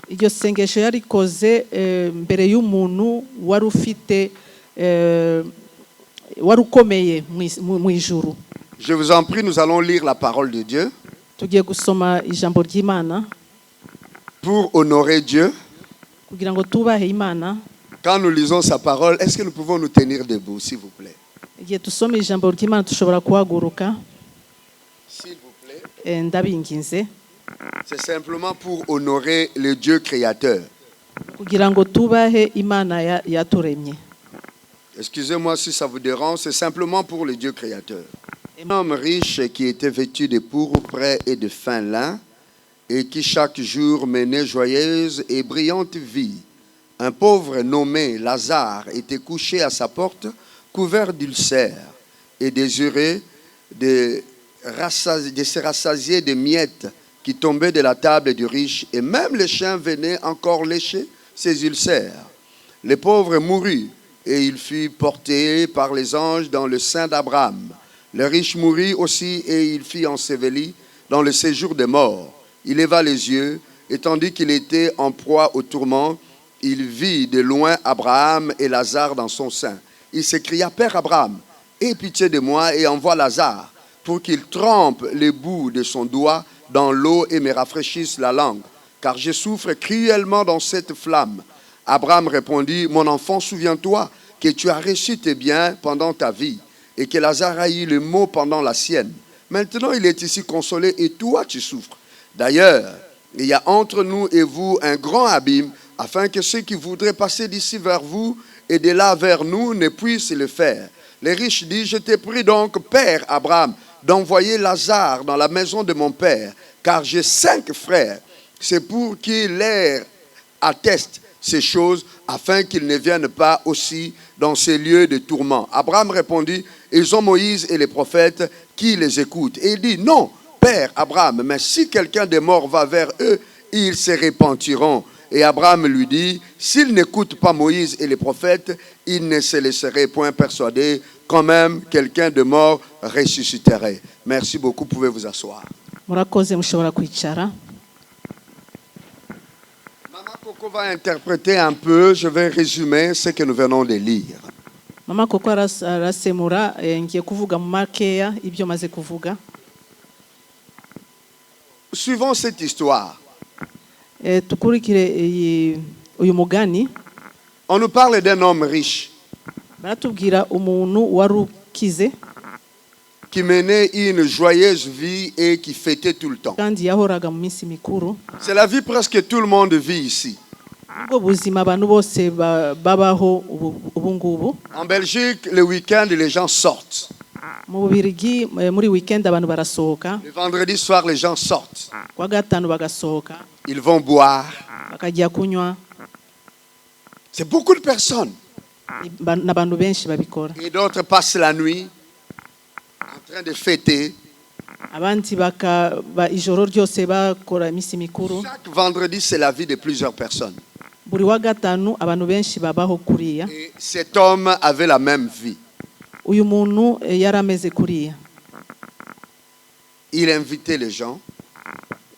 Iryo sengesho yarikoze mbere y'umuntu wari ufite wari ukomeye mu ijuru.
Je vous en prie, nous allons lire la parole de Dieu
Tugiye gusoma ijambo ry'Imana
pour honorer Dieu.
kugira ngo tubahe Imana.
Quand nous lisons sa parole, est-ce que nous pouvons nous tenir debout, s'il vous plaît?
Igihe tusoma ijambo ry'Imana dushobora kuhaguruka.
S'il vous plaît.
Ndabinginze
C'est simplement pour honorer le Dieu créateur.
kugira ngo tubahe Imana yaturemye.
Excusez-moi si ça vous dérange, c'est simplement pour le Dieu créateur. Un homme riche qui était vêtu de pourpre et de fin lin et qui chaque jour menait joyeuse et brillante vie. Un pauvre nommé Lazare était couché à sa porte, couvert d'ulcères et désireux de se rassasier des miettes qui tombaient de la table du riche, et même les chiens venaient encore lécher ses ulcères. Le pauvre mourut et il fut porté par les anges dans le sein d'Abraham. Le riche mourut aussi et il fut enseveli dans le séjour des morts. Il leva les yeux et tandis qu'il était en proie au tourment, il vit de loin Abraham et Lazare dans son sein. Il s'écria: Père Abraham, aie pitié de moi et envoie Lazare pour qu'il trempe les bouts de son doigt dans l'eau et me rafraîchisse la langue, car je souffre cruellement dans cette flamme. Abraham répondit, mon enfant, souviens-toi que tu as reçu tes biens pendant ta vie et que Lazare a eu les maux pendant la sienne. Maintenant, il est ici consolé et toi, tu souffres. D'ailleurs, il y a entre nous et vous un grand abîme, afin que ceux qui voudraient passer d'ici vers vous et de là vers nous ne puissent le faire. Les riches disent, je t'ai pris donc, Père Abraham, d'envoyer Lazare dans la maison de mon père, car j'ai 5 frères. C'est pour qu'il leur atteste ces choses, afin qu'ils ne viennent pas aussi dans ces lieux de tourment. Abraham répondit, ils ont Moïse et les prophètes qui les écoutent. Et il dit, non, Père Abraham, mais si quelqu'un des morts va vers eux, ils se repentiront. Et Abraham lui dit, s'ils n'écoutent pas Moïse et les prophètes, ils ne se laisseraient point persuader, quand même quelqu'un de mort ressusciterait. Merci beaucoup, pouvez vous asseoir.
murakoze mushobora kwicara.
Maman Coco va interpréter un peu, je vais résumer ce que nous venons de lire.
Mama Koko arasemura ngiye kuvuga mu makeya ibyo maze kuvuga.
Suivons cette histoire.
Tukurikire uyu mugani.
On nous parle d'un homme riche
Baratubwira umuntu warukize
qui menait une joyeuse vie et qui fêtait tout le temps.
kandi yahoraga mu minsi mikuru.
C'est la vie presque tout le monde vit ici.
Ubwo buzima abantu bose babaho ubu ngubu.
En Belgique, le week-end, les gens sortent.
Mu Bubirigi muri weekend abantu barasohoka.
Le vendredi soir, les gens sortent.
Kwa gatanu bagasohoka.
Ils vont boire.
Bakajya kunywa.
C'est beaucoup de personnes.
N'abantu benshi babikora.
Et d'autres passent la nuit en train de fêter.
Abandi ijoro ryose bakora imisi mikuru.
Chaque vendredi, c'est la vie de plusieurs personnes.
Buri wa gatanu abantu benshi babaho kuriya.
Et cet homme avait la même vie.
Uyu muntu yarameze kuriya.
Il invitait les gens.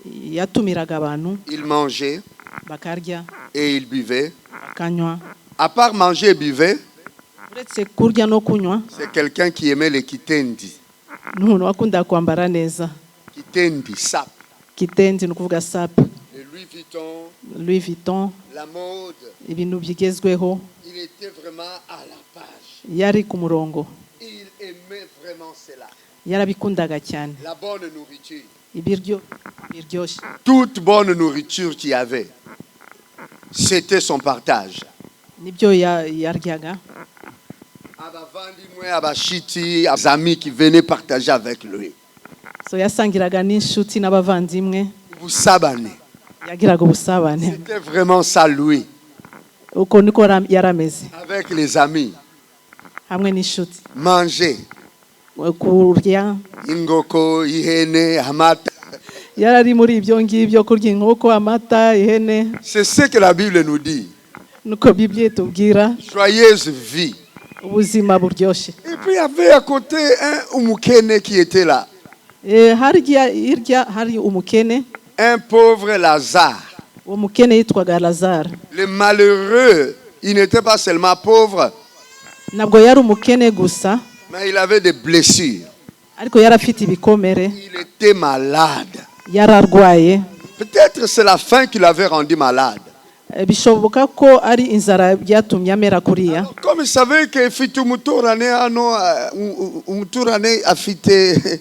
Yatumiraga abantu.
Il mangeait.
Bakarya.
Et il buvait.
Bakanywa.
À part manger et buvait,
uretse kurya no kunywa.
c'est quelqu'un qui aimait les kitendi.
N'umuntu wakunda kwambara neza.
Kitendi, sap.
Kitendi nukuvuga sap.
Le Louis Vuitton.
Louis Vuitton.
La mode.
Ibintu bigezweho.
Il était vraiment à la page.
Yari ku murongo.
Il aimait vraiment cela.
Yarabikundaga cyane.
La bonne nourriture.
Ibiryo biryoshye.
Toute bonne nourriture qu'il y avait, c'était son partage.
Nibyo yaryaga.
Abashiti, amis qui venaient partager avec lui.
So yasangiraga n'inshuti n'abavandimwe.
Ubusabane.
Yagiraga ubusabane.
C'était vraiment ça lui.
Uko niko yarameze.
Avec les amis.
Hamwe n'inshuti.
Manger.
Kurya.
Ingoko, ihene, amata.
Yarari muri ibyo ngibyo kurya inkoko, amata, ihene.
C'est ce que la Bible nous dit.
Nuko Bible tubwira.
Joyeuse vie.
Ubuzima buryoshye.
Et puis il y avait à côté un umukene qui était là.
Hari umukene.
Un pauvre Lazare.
Umukene yitwaga Lazare.
Le malheureux, il n'était pas seulement pauvre.
Nabwo yari umukene gusa.
Mais il avait des blessures.
Ariko yarafite ibikomere.
Il était malade.
Yararwaye.
Peut-être c'est la faim qui l'avait rendu malade.
Bishoboka ko ari inzara byatumye amera kuriya.
Comme il savait que fitumuturane ano umuturane afite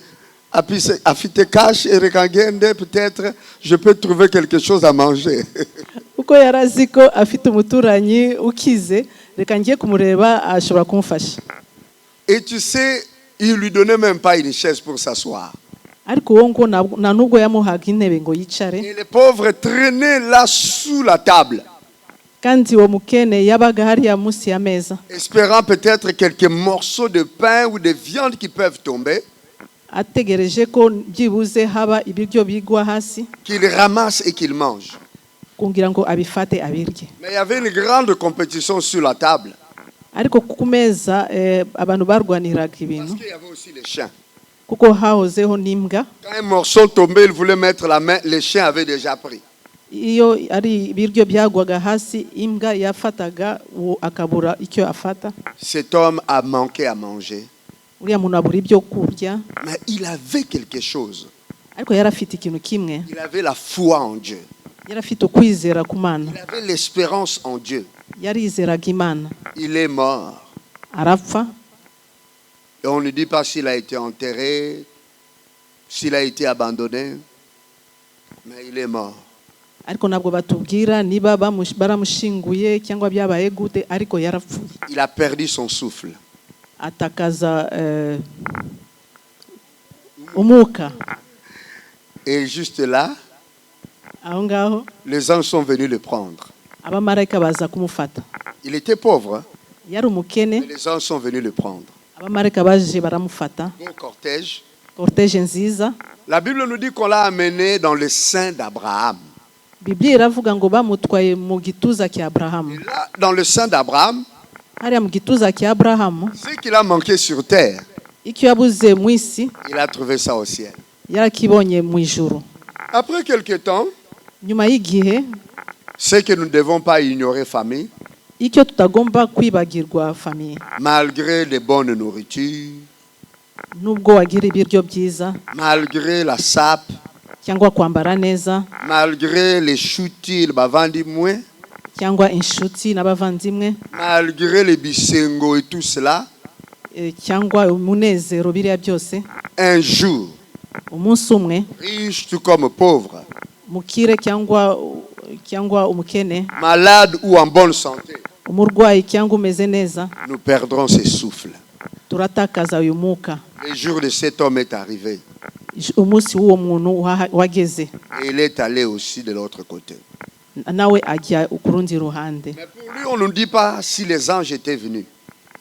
cash et rekagende, peut-être je peux trouver quelque chose à manger.
Uko yarazi ko afite umuturanyi ukize, reka ngiye kumureba ashobora kumfasha.
Et tu sais, il lui donnait même pas une chaise pour s'asseoir.
Ariko uwo ngo na nubwo yamuhaga intebe ngo yicare.
Et les pauvres traînaient là sous la table.
Kandi uwo mukene yabaga hariya munsi ya meza.
Espérant peut-être quelques morceaux de pain ou de viande qui peuvent tomber.
Ategereje ko byibuze haba ibiryo bigwa hasi.
Qu'il ramasse et qu'il mange.
Kugira ngo abifate abirye.
Mais il y avait une grande compétition sur la table.
Ariko ku meza abantu barwaniraga ibintu.
Parce qu'il y avait aussi les chiens.
Kuko hahozeho n'imbwa.
Quand un morceau tombait, il voulait mettre la main, les chiens avaient déjà pris.
Iyo ari ibiryo byagwaga hasi imbwa yafataga akabura icyo afata.
Cet homme a manqué à manger.
uriya muntu abura ibyo kurya
Mais il avait quelque chose.
ariko yari afite ikintu kimwe,
Il avait la foi en Dieu.
yari afite ukwizera ku Mana,
Il avait l'espérance en Dieu.
yarizeraga Imana.
Il est mort.
Arapfa,
Et on ne dit pas s'il a été enterré, s'il a été abandonné. Mais il est mort.
ariko ntabwo batubwira niba baramushinguye cyangwa byabaye gute, ariko yarapfuye.
Il a perdu son souffle.
Atakaza umwuka.
Et juste là,
Aho ngaho
les anges sont venus le prendre.
abamarayika baza kumufata.
Il était pauvre, hein,
Yari umukene,
mais les anges sont venus le prendre.
abamarayika baje baramufata.
Beau cortège.
Cortege nziza.
La Bible nous dit qu'on l'a amené dans le sein d'Abraham.
Bibiliya iravuga ngo bamutwaye mu gituza cya Aburahamu.
Et là, dans le sein d'Abraham,
Hariya mu gituza cya Aburahamu,
ce qu'il a manqué sur terre,
icyo yabuze mu isi
il a trouvé ça au ciel.
yarakibonye mu ijuru.
Après quelque temps,
Nyuma y'igihe,
c'est que nous ne devons pas ignorer famille,
icyo tutagomba kwibagirwa famiye.
malgré les bonnes nourritures,
Nubwo wagira ibiryo byiza
malgré la sape,
cyangwa kwambara neza
malgré les chutis, le bavandimwe,
cyangwa inshuti n'abavandimwe,
malgré les bisengo et tout cela,
cyangwa umunezero, biriya byose,
un jour,
umunsi umwe,
riche tout comme pauvre,
mukire cyangwa umukene,
malade ou en bonne santé,
umurwayi cyangwa umeze neza,
nous perdrons ce souffle.
turatakaza uyu mwuka.
Le jour de cet homme est arrivé.
Umunsi w'uwo muntu wageze,
Et il est allé aussi de l'autre côté.
nawe ajya ku rundi ruhande.
Mais pour lui, on ne nous dit pas si les anges étaient venus.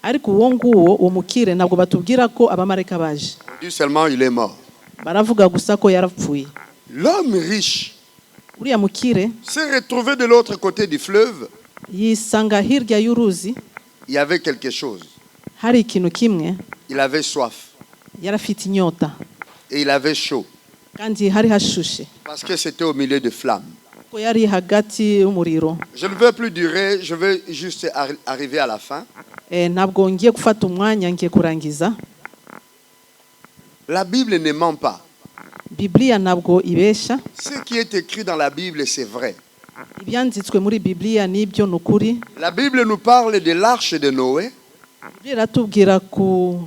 Ariko uwo nguwo, uwo mukire, ntabwo batubwira ko abamarayika baje.
On dit seulement il est mort.
Baravuga gusa ko yarapfuye.
L'homme riche
Uriya mukire
s'est retrouvé de l'autre côté du fleuve.
yisanga hirya y'uruzi,
Il y avait quelque chose.
hari ikintu kimwe,
Il avait soif
yarafite inyota
et il avait chaud
kandi hari hashushe
parce que c'était au milieu de flammes.
ko yari hagati y'umuriro.
Je ne veux plus durer, je veux juste arriver à la fin.
Ntabwo ngiye gufata umwanya, ngiye kurangiza.
La Bible ne ment pas.
Bibiliya ntabwo ibesha.
Ce qui est écrit dans la Bible, c'est vrai.
Ibyanditswe muri Bibiliya nibyo ni ukuri.
La Bible nous parle de l'arche de Noé.
Bibiliya iratubwira ku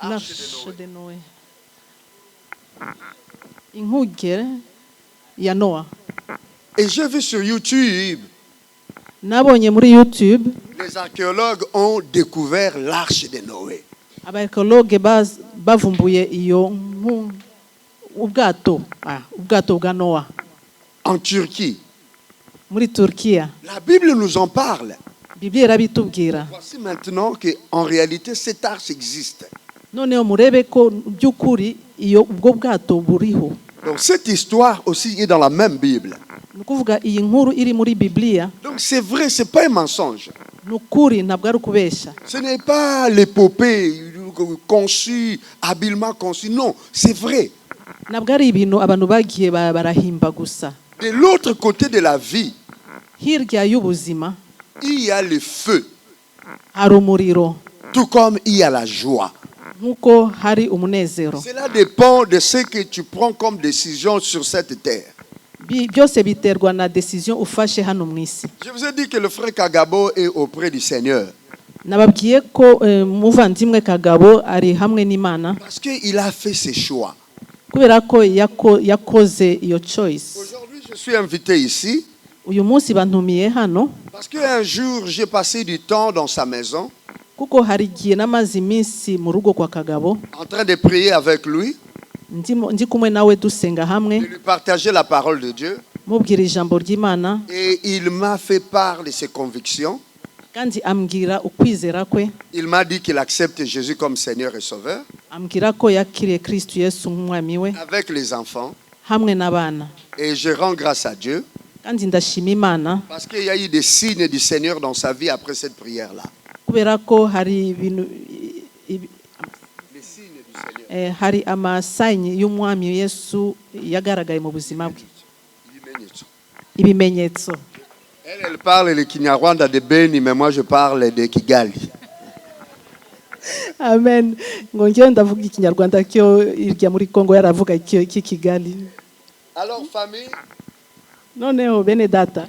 l'arche de Noé, inkuge ya Nowa.
Et j'ai vu sur YouTube,
Nabonye muri YouTube
les archéologues ont découvert l'arche de Noé.
abaekologe bavumbuye iyo ubwato bwa Nowa
En Turquie.
muri Turkiya.
La Bible nous en parle.
Bibiliya irabitubwira.
Voici maintenant qu'en réalité, cette arche existe.
Noneho murebe ko by'ukuri ubwo bwato buriho.
Donc cette histoire aussi est dans la même Bible.
Ni ukuvuga iyi nkuru iri muri Bibiliya.
Donc c'est vrai, ce n'est pas un mensonge.
Ni ukuri, ntabwo ari ukubesha.
Ce n'est pas l'épopée conçue, habilement conçue. Non, c'est vrai.
Ntabwo ari ibintu abantu bagiye barahimba gusa.
De l'autre côté de la vie,
Hirya y'ubuzima
il y a le feu,
hari umuriro,
tout comme il y a la joie.
nk'uko hari umunezero.
Cela dépend de ce que tu prends comme décision sur cette terre.
Byose biterwa na decision ufashe hano mu isi.
Je vous ai dit que le frère Kagabo est auprès du Seigneur.
Nababwiye ko muvandimwe Kagabo ari hamwe n'Imana
Parce qu'il a fait ses choix.
kubera ko yakoze iyo choice.
Aujourd'hui, je suis invité ici
Uyu munsi bantumiye hano
parce qu'un jour, j'ai passé du temps dans sa maison
kuko hari igihe namaze iminsi mu rugo kwa Kagabo,
en train de prier avec lui,
ndi kumwe nawe dusenga hamwe,
de lui partager la parole de Dieu.
mubwira ijambo ry'Imana,
Et il m'a fait part de ses convictions.
kandi ambwira ukwizera kwe,
Il m'a dit qu'il accepte Jésus comme Seigneur et Sauveur
ambwira ko yakiriye Kristo Yesu nk'umwami we
avec les enfants.
hamwe n'abana.
Et je rends grâce à Dieu
Kandi ndashima Imana
parce qu'il y a eu des signes du Seigneur dans sa vie après cette prière-là.
kubera ko hari ibintu
Les signes du Seigneur.
hari amasayini y'umwami Yesu yagaragaye mu buzima bwe, ibimenyetso.
Elle parle le Kinyarwanda de Beni, mais moi je parle de Kigali.
amen ngo ngewe ndavuga ikinyarwanda cyo irya muri Kongo yaravuga Kigali.
Alors, famille,
Noneho bene data,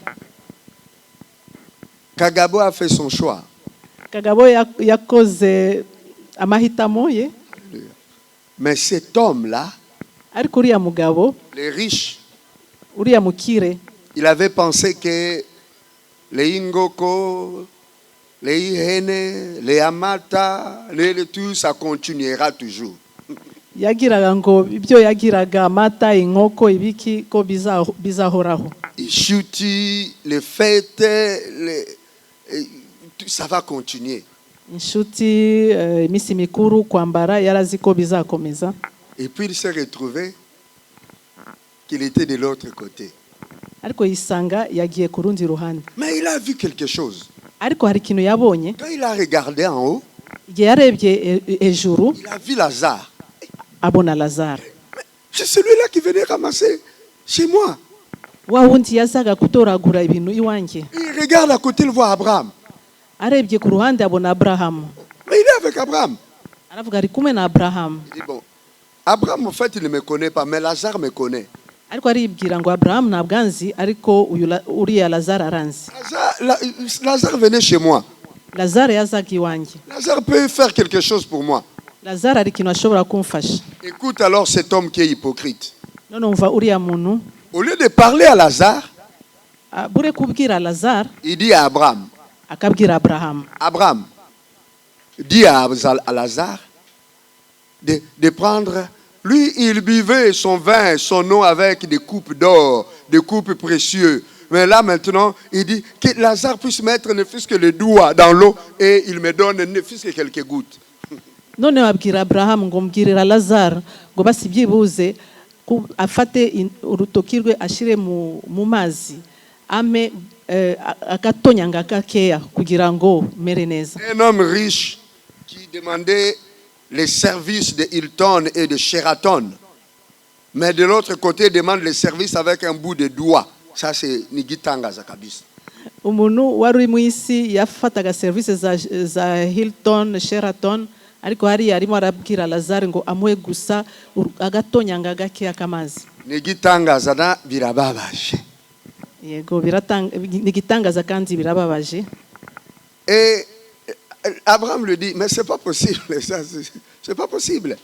Kagabo a fait son choix.
Kagabo yakoze amahitamo ye,
Mais cet homme-là,
ariko uriya mugabo,
les riches,
uriya mukire,
il avait pensé que les Ingoko, les Ihene, les Amata, les tout, ça continuera toujours.
yagiraga ngo ibyo yagiraga amata, inkoko, ibiki ko bizahoraho.
Chuti, les fêtes, ça va continuer.
Inshuti, iminsi mikuru, kwambara, yarazi ko bizakomeza.
Et puis il s'est retrouvé qu'il était de l'autre côté.
Ariko yisanga yagiye ku rundi ruhande.
Mais il a vu quelque chose.
Ariko hari ikintu yabonye,
Quand il a regardé en haut,
igihe yarebye ejuru,
il a vu Lazare.
abona Lazaro.
C'est celui-là qui venait ramasser chez moi.
Wa wundi yazaga kutoragura ibintu iwanjye.
Il regarde à côté, il voit Abraham.
Arebye ku ruhande abona Abrahamu.
Mais il est avec Abraham.
Aravuga ari kumwe na Abrahamu.
Il dit bon, Abraham en fait il ne me connaît pas, mais Lazare me connaît.
Ariko aribwira ngo Abrahamu ntabwo anzi, ariko uriya Lazaro aranzi.
Lazare venait chez moi.
Lazaro yazaga iwanjye.
Lazare peut faire quelque chose pour moi.
Lazaro ari ikintu ashobora kumfasha.
Écoute alors cet homme qui est hypocrite.
None umva uriya muntu,
Au lieu de parler à Lazare,
bure kubwira Lazaro,
il dit à Abraham,
akabwira Abrahamu.
Abraham, dis à Lazare de prendre. Lui, il buvait son vin, son eau avec des coupes d'or, des coupes précieuses. Mais là maintenant, il dit que Lazare puisse mettre ne fût-ce que le doigt dans l'eau et il me donne ne fût-ce que quelques gouttes.
None wabwira Abrahamu ngo mbwirira Lazaro ngo basi byibuze afate urutoki rwe ashire mu mazi ame agatonyanga gakeya kugira ngo mere neza.
Un homme riche qui demandait les services de Hilton et de Sheraton, mais de l'autre côté demande les services avec un bout de doigt. Ça c'est Nigitanga Zakabis.
Umuntu wari mu isi yafataga service za Hilton, Sheraton, ariko hari arimo arabwira Lazaro ngo amuhe gusa agatonyanga gakeya kamazi.
Nigitanga zana birababaje.
Yego nigitangaza kandi birababaje.
Et Abraham lui dit, mais c'est pas possible, c'est pas possible.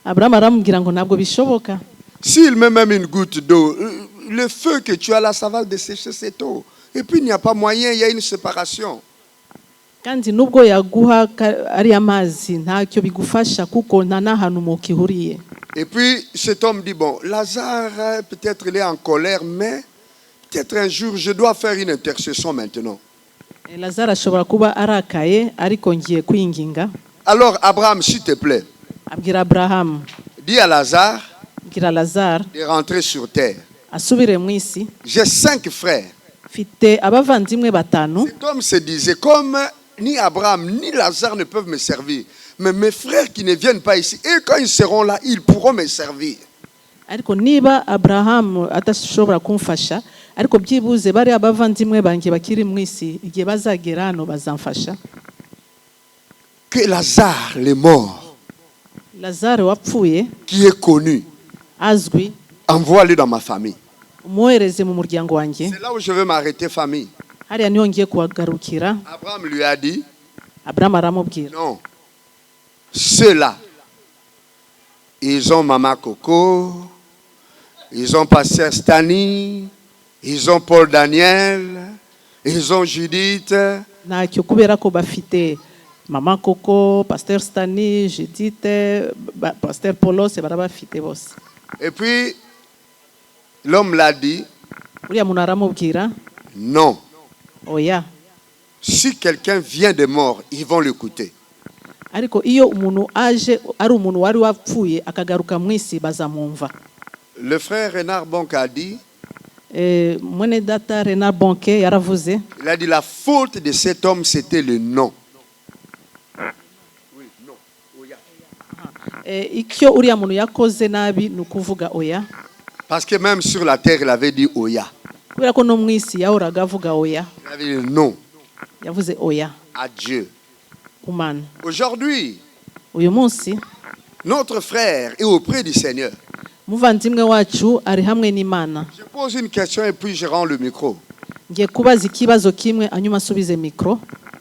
Abraham aramubwira ngo ntabwo bishoboka.
S'il met même une goutte d'eau, le feu que tu as là, ça va dessécher cette eau. Et puis il n'y a pas moyen, il y a une séparation.
Kandi nubwo yaguha ari amazi ntacyo bigufasha kuko nta nahantu mukihuriye.
Et puis cet homme dit, bon, Lazare, peut-être il est en colère, mais peut-être un jour je dois faire une intercession maintenant.
Lazaro ashobora kuba arakaye ariko ngiye kwinginga.
Alors Abraham, s'il te plaît,
abwira Abraham,
dis à Lazare
de
rentrer sur terre.
Asubire mu isi.
J'ai 5 frères.
Fite abavandimwe batanu.
Cet homme se disait, comme ni Abraham ni Lazare ne peuvent me servir, mais mes frères qui ne viennent pas ici, et quand ils seront là, ils pourront me servir.
Ariko niba Abraham atashobora kumfasha, ariko byibuze bari abavandimwe banjye bakiri mu isi, igihe bazagera hano bazamfasha.
Que Lazare, le mort,
Lazaro wapfuye,
qui est connu,
azwi,
envoie-le dans ma famille.
umwohereze mu muryango wanjye.
C'est là où je veux m'arrêter, famille.
Hariya niho ngiye kuhagarukira.
Abraham lui a dit,
Abraham aramubwira,
non, ceux-là, ils ont Mama Coco, ils ont Pasteur Stani, ils ont Paul Daniel, ils ont Judith.
ntacyo kubera ko bafite Mama Coco, Pasteur Stani, Judith, Pasteur Paulos barabafite bose.
Et puis, l'homme l'a dit,
Uriya muntu aramubwira,
non.
oya.
Si quelqu'un vient de mort, ils vont l'écouter.
Ariko iyo umuntu aje ari umuntu wari wapfuye akagaruka mu isi bazamumva.
Le frère Renard Bonke a dit,
mwene data Renard Bonke yaravuze,
il a dit la faute de cet homme c'était le non. Oui, non. Oya.
Icyo uriya muntu yakoze nabi ni ukuvuga oya.
Parce que même sur la terre, il avait dit Oya.
Kubera ko no mu isi yahoraga avuga oya.
Il avait dit non
Yavuze oya
à Dieu.
ku Mana.
Aujourd'hui,
Uyu munsi
notre frère est auprès du Seigneur.
umuvandimwe wacu ari hamwe n'Imana.
Je pose une question et puis je rends le micro.
Ngiye kubaza ikibazo kimwe hanyuma asubize mikro.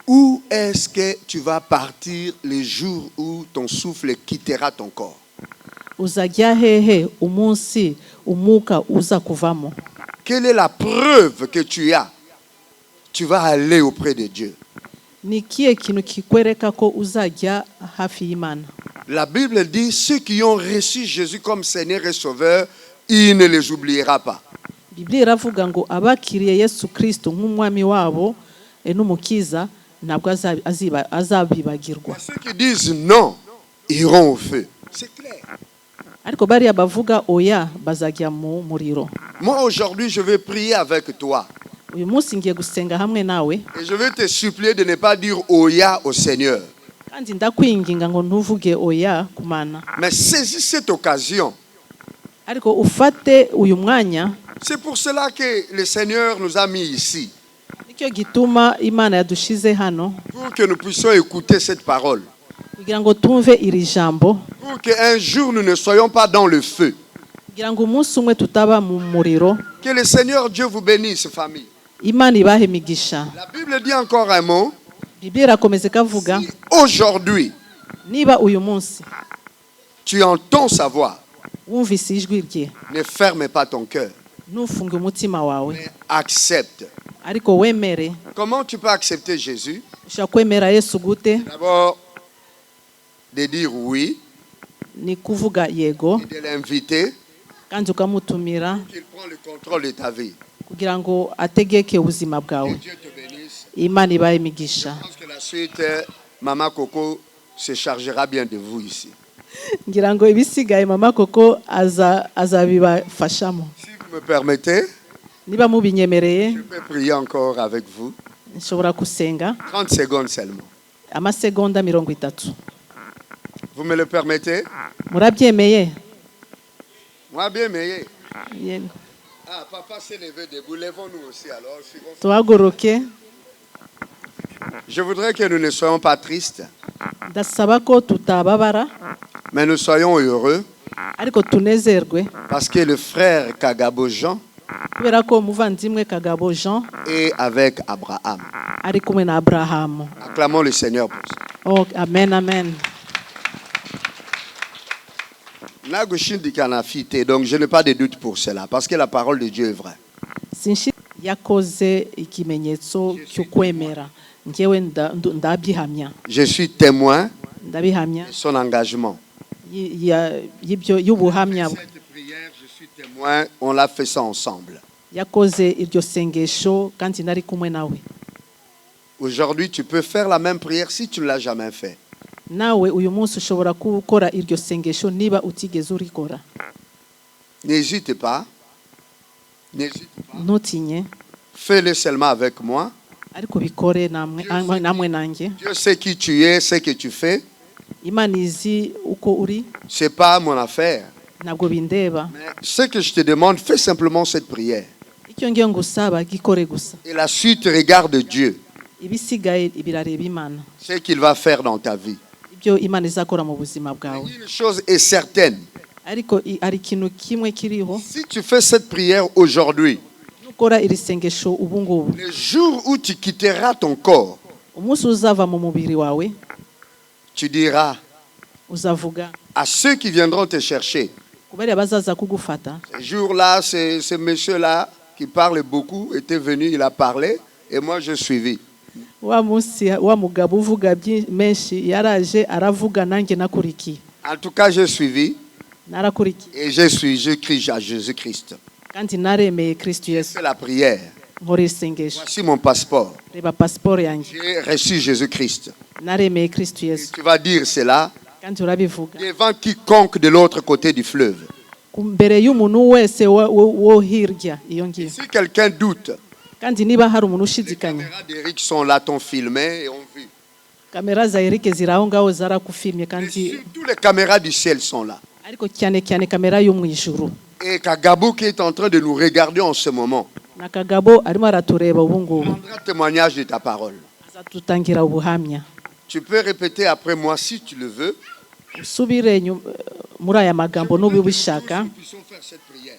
Où est-ce que tu vas partir le jour où ton souffle quittera ton corps?
Uzajya hehe umunsi umuka uza kuvamo?
Quelle est la preuve que tu as? Tu vas aller auprès de Dieu.
Ni kihe kintu kikwereka ko uzajya hafi y'Imana?
La Bible dit, ceux qui ont reçu Jésus comme Seigneur et Sauveur, il ne les oubliera pas.
Biblia iravuga ngo abakiriye Yesu Kristo nk'umwami wabo n'umukiza ntabwo azabibagirwa.
Ceux qui disent non iront au feu. C'est clair.
Ariko bariya bavuga oya bazajya mu muriro.
Moi aujourd'hui je vais prier avec toi.
Uyu munsi ngiye gusenga hamwe nawe.
Et je vais te supplier de ne pas dire oya au Seigneur.
Kandi ndakwinginga ngo ntuvuge oya ku Mana.
Mais saisis cette occasion.
Ariko ufate uyu mwanya.
C'est pour cela que le Seigneur nous a mis ici.
Nicyo gituma Imana yadushize hano.
Pour que nous puissions écouter cette parole.
Kugira ngo tumve iri jambo.
Pour qu'un jour nous ne soyons pas dans le feu.
Kugira ngo umunsi umwe tutaba mu muriro.
Que le Seigneur Dieu vous bénisse, famille.
Imana ibahe migisha.
La Bible dit encore un mot.
Biblia irakomeza ikavuga.
Si aujourd'hui,
niba uyu munsi
tu entends sa voix,
wumvise ijwi rye,
ne ferme pas ton cœur.
ntufunge umutima wawe.
Mais accepte.
Ariko wemere.
Comment tu peux accepter Jésus?
Ushaka kwemera Yesu gute?
D'abord, de dire oui.
Ni kuvuga yego.
Et de l'inviter.
Kandi ukamutumira.
Qu'il prend le contrôle de ta vie.
Kugira ngo ategeke ubuzima bwawe.
Que Dieu te bénisse.
Imana ibahe migisha.
Je pense que la suite, Maman Coco se chargera bien de vous ici.
Ngira ngo ibisigaye Mama Coco azabibafashamo.
Si vous me permettez,
niba mubinyemereye,
je peux prier encore avec vous.
Nshobora kusenga
30 secondes seulement.
Amasegonda 30.
Vous me le permettez?
Murabyemeye?
Moi bien meilleur.
Yego.
Ah, papa s'est levé debout. Lèvons-nous aussi alors.
Tuhaguruke.
Je voudrais que nous ne soyons pas tristes.
Ndasaba ko tutababara.
Mais nous soyons heureux.
Ariko tunezerwe.
Parce que le frère Kagabo Jean
Kubera ko umuvandimwe Kagabo Jean
est avec Abraham.
ari kumwe na Abrahamu.
Acclamons le Seigneur pour ça.
Oh, amen, amen.
Donc je n'ai pas de doute pour cela. Parce que la parole de Dieu est vraie.
Sinshi yakoze ikimenyetso cy'ukwemera. Ngewe ndabihamya.
Je suis témoin
Ndabihamya.
de son engagement.
Y'ubuhamya.
Cette prière, je suis témoin, on l'a fait ça ensemble.
Yakoze iryo sengesho kandi nari kumwe nawe.
Aujourd'hui, tu peux faire la même prière si tu ne l'as jamais fait.
Nawe uyu munsi ushobora gukora iryo sengesho niba utigeze urikora.
N'hésite pas. N'hésite pas.
Ntutinye.
Fais-le seulement avec moi.
Ariko bikore namwe nanjye.
Dieu sait qui tu es, ce que tu fais.
Imana izi uko uri.
C'est pas mon affaire.
Ntabwo bindeba.
Mais ce que je te demande, fais simplement cette prière.
Icyo ngiye ngusaba gikore gusa.
Et la suite, regarde Dieu.
Ibisigaye birareba Imana.
Ce qu'il va faire dans ta vie.
Ibyo Imana izakora mu buzima bwawe.
Une chose est certaine.
Ariko ari ikintu kimwe kiriho.
Si tu fais cette prière aujourd'hui,
nukora iri sengesho ubu ngubu.
le jour où tu quitteras ton corps,
umunsi uzava mu mubiri wawe,
tu diras
uzavuga
à ceux qui viendront te chercher.
kubera bazaza kugufata.
Ce jour-là, ce monsieur-là qui parle beaucoup était venu, il a parlé et moi je suivis.
Wa munsi wa mugabo uvuga menshi yaraje aravuga nanjye nakurikiye.
En tout cas, j'ai suivi
Narakurikiye.
et je crie à Jésus-Christ.
Kandi naremeye Kristo Yesu.
C'est la prière.
Nkora isengesho.
Voici mon passeport.
Reba passport yanjye.
J'ai reçu Jésus-Christ.
Naremeye Kristo Yesu.
Tu vas dire cela
Kandi urabivuga.
devant quiconque de l'autre côté du fleuve.
Mbere y'umuntu wese wo hirya iyo ngiyo.
Si quelqu'un doute,
Kandi niba hari umuntu
les
ushidikanya.
caméras d'Eric sont là, t'ont filmé et ont vu.
Kamera za Eric ziraho ngaho zarakufilmye
Et
kandi
surtout les caméras du ciel sont là.
ariko cyane kamera yo mu ijuru.
Et Kagabo qui est en train de nous regarder en ce moment
Na Kagabo arimo aratureba ubu ngubu.
prendra témoignage de ta parole.
Azatutangira ubuhamya.
Tu peux répéter après moi si tu le veux.
usubire muri aya magambo n'ubu ubishaka.
Nous puissions faire cette prière.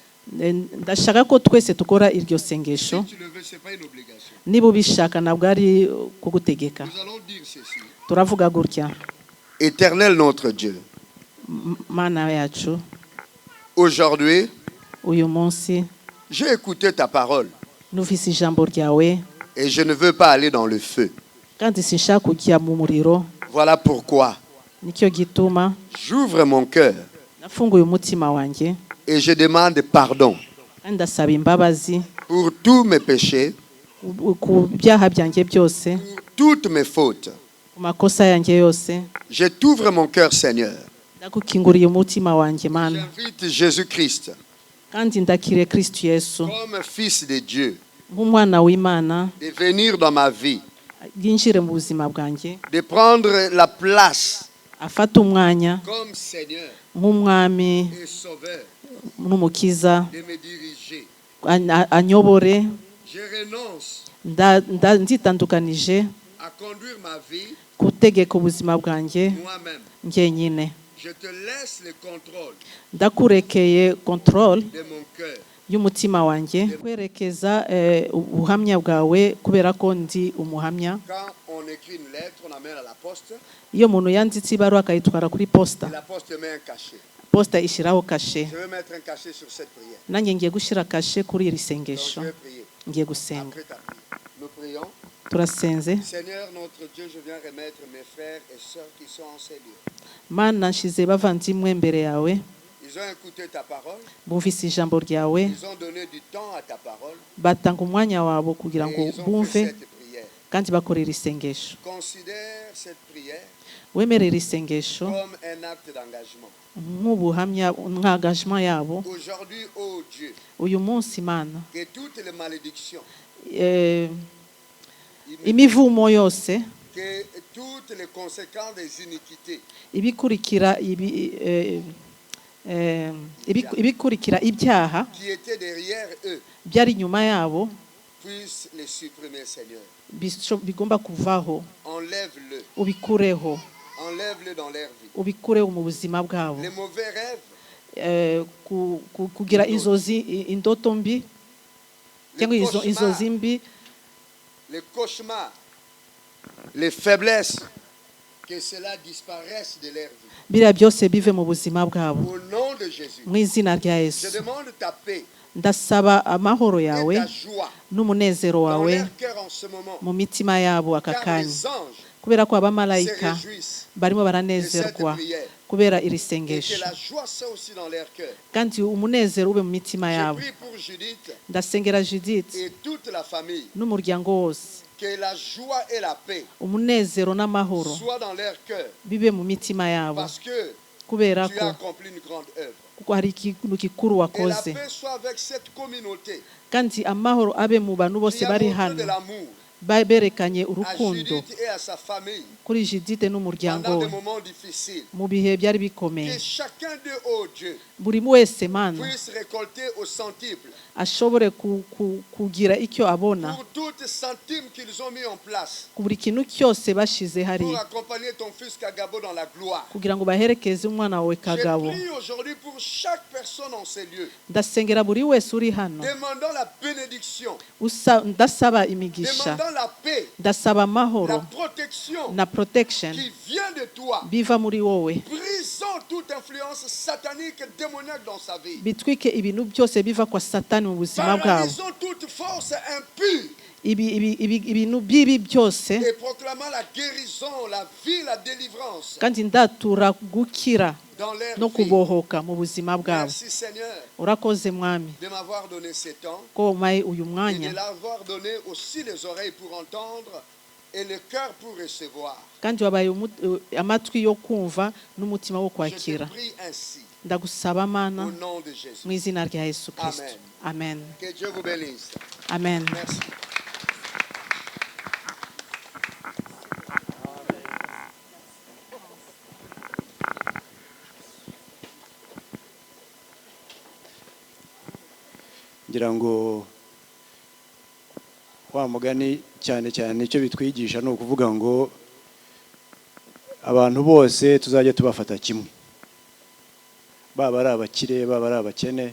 Ndashaka ko twese tukora iryo sengesho.
Si tu le veux, ce n'est pas une obligation.
Niba ubishaka ntabwo ari kugutegeka.
Nous allons dire ceci.
Turavuga gutya.
Éternel notre Dieu,
Mana yacu,
aujourd'hui,
uyu munsi
j'ai écouté ta parole
numvise ijambo ryawe
et je ne veux pas aller dans le feu.
kandi sinshaka kujya mu muriro.
Voilà pourquoi
Nicyo gituma
j'ouvre mon cœur
nafunguye umutima wanjye
et je demande pardon
kandi ndasaba imbabazi
pour tous mes péchés,
ku byaha byanjye byose,
pour toutes mes fautes.
ku makosa yanjye yose.
Je t'ouvre mon cœur, Seigneur.
Ndagukinguriye umutima wanjye Mana,
J'invite Jésus-Christ
kandi ndakire Kristo Yesu
comme Fils de Dieu
nk'umwana w'Imana
de venir dans ma vie,
yinjire mu buzima bwanjye,
de prendre la place
afata umwanya
comme Seigneur
nk'umwami
et Sauveur,
n'umukiza,
de me diriger.
anyobore.
Je renonce
Nzitandukanije
à conduire ma vie
gutegeka ubuzima bwanjye
moi-même.
njyenyine.
Je te laisse le contrôle
Ndakurekeye control
de mon cœur.
y'umutima wanjye, kwerekeza ubuhamya bwawe kubera ko ndi umuhamya.
Quand on écrit une lettre, on amène à la poste
Iyo umuntu yanditse ibaruwa akayitwara kuri
et
posta,
la poste met un cachet.
posta ishyiraho kashe.
Je vais mettre un cachet sur cette prière.
Nanjye ngiye gushyira kashe kuri iri
Donc
sengesho,
je vais prier.
ngiye gusenga.
Après ta prière, nous prions.
Turasenze.
Seigneur notre Dieu, je viens remettre mes frères et sœurs qui sont en ces lieux.
Mana, nshize bavandimwe mbere yawe,
Ils ont écouté ta parole,
bumvise ijambo ryawe,
ils ont donné du temps à ta parole
batanga umwanya wabo kugira ngo
et ils ont
bumve
fait cette prière.
kandi bakorera isengesho.
Considère cette prière
Wemerera isengesho
comme un acte d'engagement.
nk'ubuhamya, nk'engagement yabo.
Aujourd'hui, ô Dieu,
Uyu munsi Mana,
que toutes les malédictions,
imivumo yose,
que toutes les conséquences des iniquités
ibikurikira ibikurikira ibyaha
qui étaient derrière eux
byari inyuma yabo
puissent les supprimer, Seigneur.
bigomba kuvaho.
Enlève-le.
Ubikureho,
Enlève-le dans leur vie.
ubikureho mu buzima bwabo.
Les mauvais rêves,
Kugira indoto mbi cyangwa inzozi mbi,
les cauchemars, les faiblesses, que cela disparaisse de leur vie.
biriya byose bive mu buzima bwabo.
Au nom de Jésus,
Mu izina rya
je
Yesu
demande ta paix
ndasaba amahoro
et
yawe
ta joie
n'umunezero
dans
wawe
leur cœur en ce moment.
mu mitima yabo aka
Car
kanya,
les anges
kubera ko
se
abamarayika
réjouissent
barimo
de cette
baranezerwa
prière
kubera iri
et que
sengesho,
la joie soit aussi dans leur cœur.
kandi umunezero ube mu mitima
Je
yabo.
prie pour Judith
Ndasengera Judith
et toute la famille,
n'umuryango wose,
que la joie et la paix
umunezero n'amahoro
soient dans leur cœur,
bibe mu mitima yabo,
parce que
kubera
tu
ko
as accompli une grande œuvre.
kuko hari ikintu gikuru
Et la
wakoze,
paix soit avec cette communauté
kandi amahoro abe mu bantu bose
qui a
bari
montré
hano
de l'amour
berekanye
à
urukundo
Judith et à sa famille
kuri Judith n'umuryango
pendant des
we
moments difficiles.
mu bihe byari
Que
bikomeye.
chacun d'eux, oh Dieu,
Buri wese Mana
puisse récolter au centuple
ashobore kugira icyo abona
pour toutes centimes qu'ils ont mis en place
ku buri kintu cyose bashize
pour
hariya,
accompagner ton fils Kagabo dans la gloire.
kugira ngo baherekeze umwana wawe
Je
Kagabo.
prie aujourd'hui pour chaque personne en ces lieux,
Ndasengera buri wese uri hano,
demandant la bénédiction,
ndasaba imigisha,
demandant la paix,
ndasaba
la
amahoro
protection
na protection
qui vient de toi.
biva muri wowe,
Brisons toute influence satanique, démoniaque dans sa vie.
bitwike ibintu byose biva kwa Satani mu buzima bwabo,
Paralysons toute force impure
ibintu bibi byose,
et proclamons la guérison, la vie, la délivrance
kandi ndatura gukira
dans leur
no
vie.
kubohoka mu buzima bwabo.
Merci Seigneur
Urakoze Mwami
de m'avoir donné ce temps
ko umpaye uyu
et
mwanya,
de l'avoir donné aussi les oreilles pour entendre et le cœur pour recevoir.
kandi wabaye amatwi yo kumva n'umutima wo
Je te
kwakira.
prie ainsi
Ndagusaba Mana
au nom de Jésus.
mu izina rya Yesu Kristo. Amen.
Que Dieu vous bénisse.
Amen.
Merci.
ngira ngo wa mugani cyane cyane icyo bitwigisha ni ukuvuga ngo abantu bose tuzajya tubafata kimwe, baba ari abakire baba ari abakene,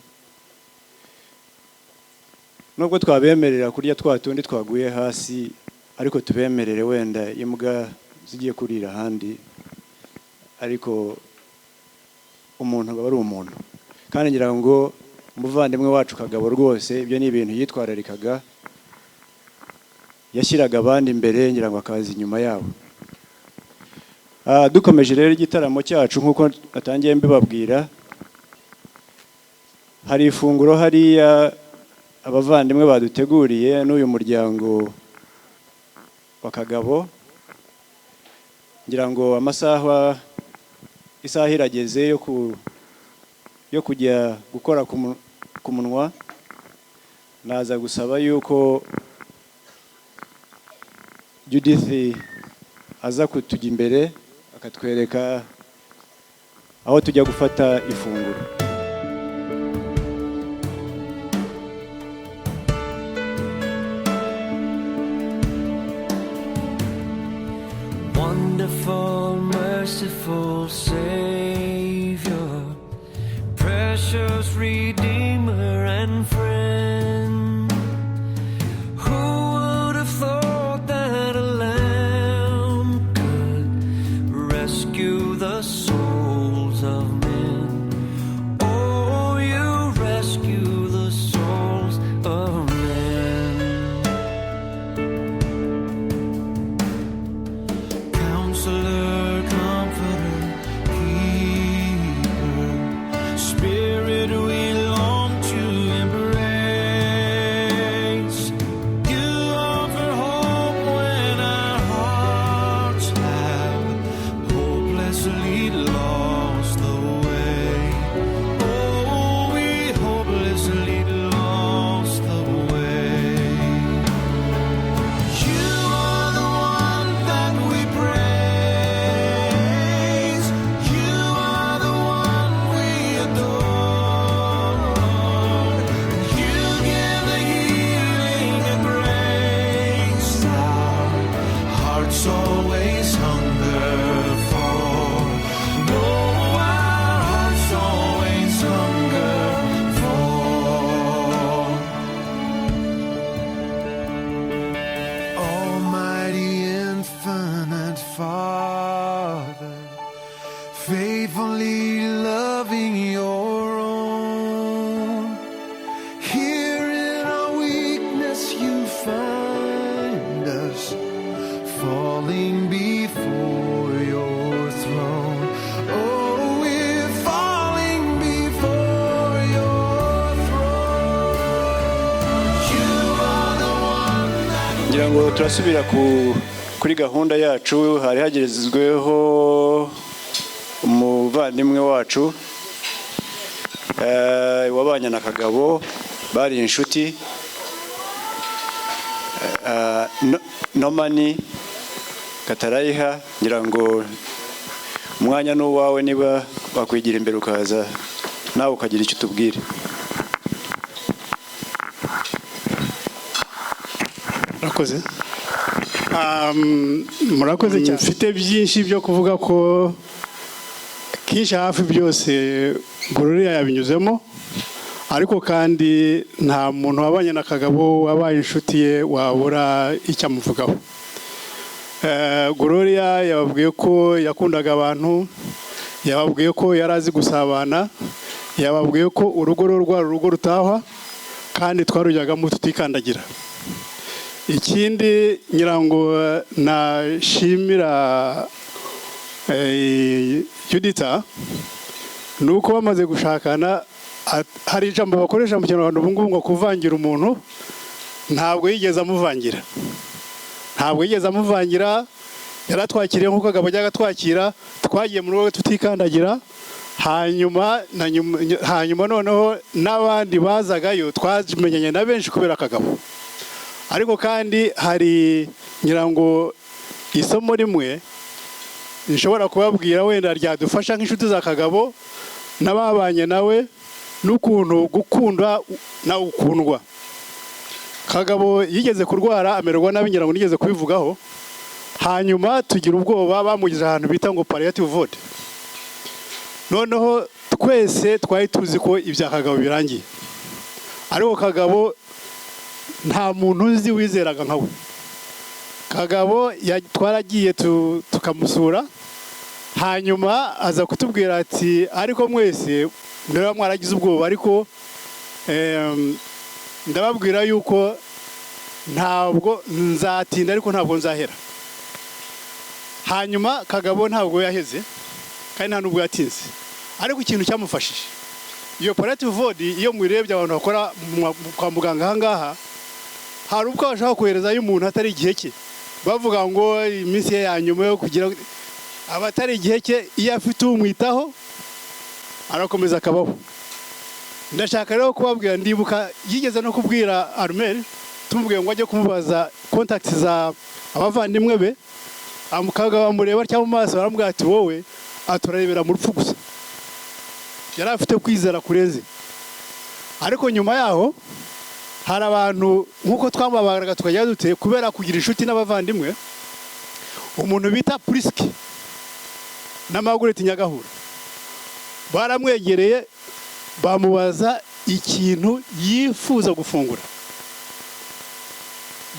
nubwo twabemerera kurya twa tundi twaguye hasi ariko tubemerere wenda imbwa zigiye kurira ahandi, ariko umuntu aba ari umuntu. Kandi ngira ngo umuvandimwe wacu Kagabo rwose ibyo ni ibintu yitwararikaga, yashyiraga abandi imbere ngira ngo akaza inyuma yabo. Dukomeje rero igitaramo cyacu nk'uko natangiye mbibabwira, hari ifunguro hariya abavandimwe baduteguriye n'uyu muryango wa Kagabo. Ngira ngo isaha irageze yo kujya gukora ku munwa. Naza gusaba yuko Judith aza kutujya imbere akatwereka aho tujya gufata ifunguro.
Wonderful, merciful Savior, precious Redeemer and friend, who would have thought that a lamb could rescue the souls of men? Oh, you rescue the souls of men. Counselor, Comforter, Keeper, Spirit we long to embrace. You offer hope when our hearts have hopelessly lost the way. Oh, we hopelessly lost the way. You are the one that we praise. You are the one we adore. You give the healing and grace our hearts always hunger for. Oh, our hearts always hunger for. Almighty infinite Father, faithfully loving your own, here in our weakness you find us, falling before your throne. Oh, we're falling before your throne. You are the one that
Ngira ngo turasubira kuri gahunda yacu. Hari hagezweho umuvandimwe wacu wabanye na Kagabo, bari inshuti, Nomani Katarayiha. Ngira ngo umwanya n'uwawe, niba wakwigira imbere ukaza nawe ukagira icyo tubwire.
Murakoze. Murakoze cyane. Mfite byinshi byo kuvuga ko kinshi hafi byose Gloria yabinyuzemo, ariko kandi nta muntu wabanye na Kagabo wabaye inshuti ye wabura icyo amuvugaho. Gloria yababwiye ko yakundaga abantu, yababwiye ko yari azi gusabana, yababwiye ko urugo rwari urugo rutahwa kandi twarujyagamo tutikandagira. Ikindi nyirango nashimira Juditha nuko bamaze gushakana, hari ijambo bakoresha mu Kinyarwanda ubu ngubu ngo kuvangira umuntu, ntabwo yigeze amuvangira. Ntabwo yigeze amuvangira, yaratwakiriye nk'uko Kagabo ajyaga atwakira, twagiye mu rugo tutikandagira. Hanyuma noneho n'abandi bazagayo twamenyanye na benshi kubera Kagabo. Ariko kandi hari nyirango isomo rimwe nshobora kubabwira wenda ryadufasha nk'inshuti za Kagabo n'ababanye nawe, n'ukuntu gukunda na ukundwa. Kagabo yigeze kurwara amererwa nabi, nyirango nigeze kubivugaho. hanyuma tugira ubwoba bamugize ahantu bita ngo palliative ward. Noneho twese twari tuzi ko ibya Kagabo birangiye, ariko Kagabo nta muntu uzi wizeraga nkawe. Kagabo twaragiye tukamusura, hanyuma aza kutubwira ati ariko mwese niba mwaragize ubwoba, ariko ndababwira yuko ntabwo nzatinda ariko ntabwo nzahera. Hanyuma Kagabo ntabwo yaheze kandi nta nubwo yatinze, ariko ikintu cyamufashije iyo palliative ward, iyo murebye abantu bakora kwa muganga ahangaha, hari ubwo bashaka koherezayo umuntu atari igihe cye, bavuga ngo iminsi ye ya nyuma yo kugira abatari igihe cye, iyo afite umwitaho arakomeza akabaho. Ndashaka rero kubabwira, ndibuka yigeze no kubwira Armel, tumubwiye ngo ajye kumubaza contact za abavandimwe be, Kagabo amureba cyangwa mu maso aramubwira ati wowe aturarebera mu rupfu gusa. Yari afite kwizera kureze. Ariko nyuma yaho hari abantu nkuko twamabaraga tukajya dute kubera kugira inshuti n'abavandimwe, umuntu bita Priske na Margaret Nyagahura baramwegereye bamubaza ikintu yifuza gufungura.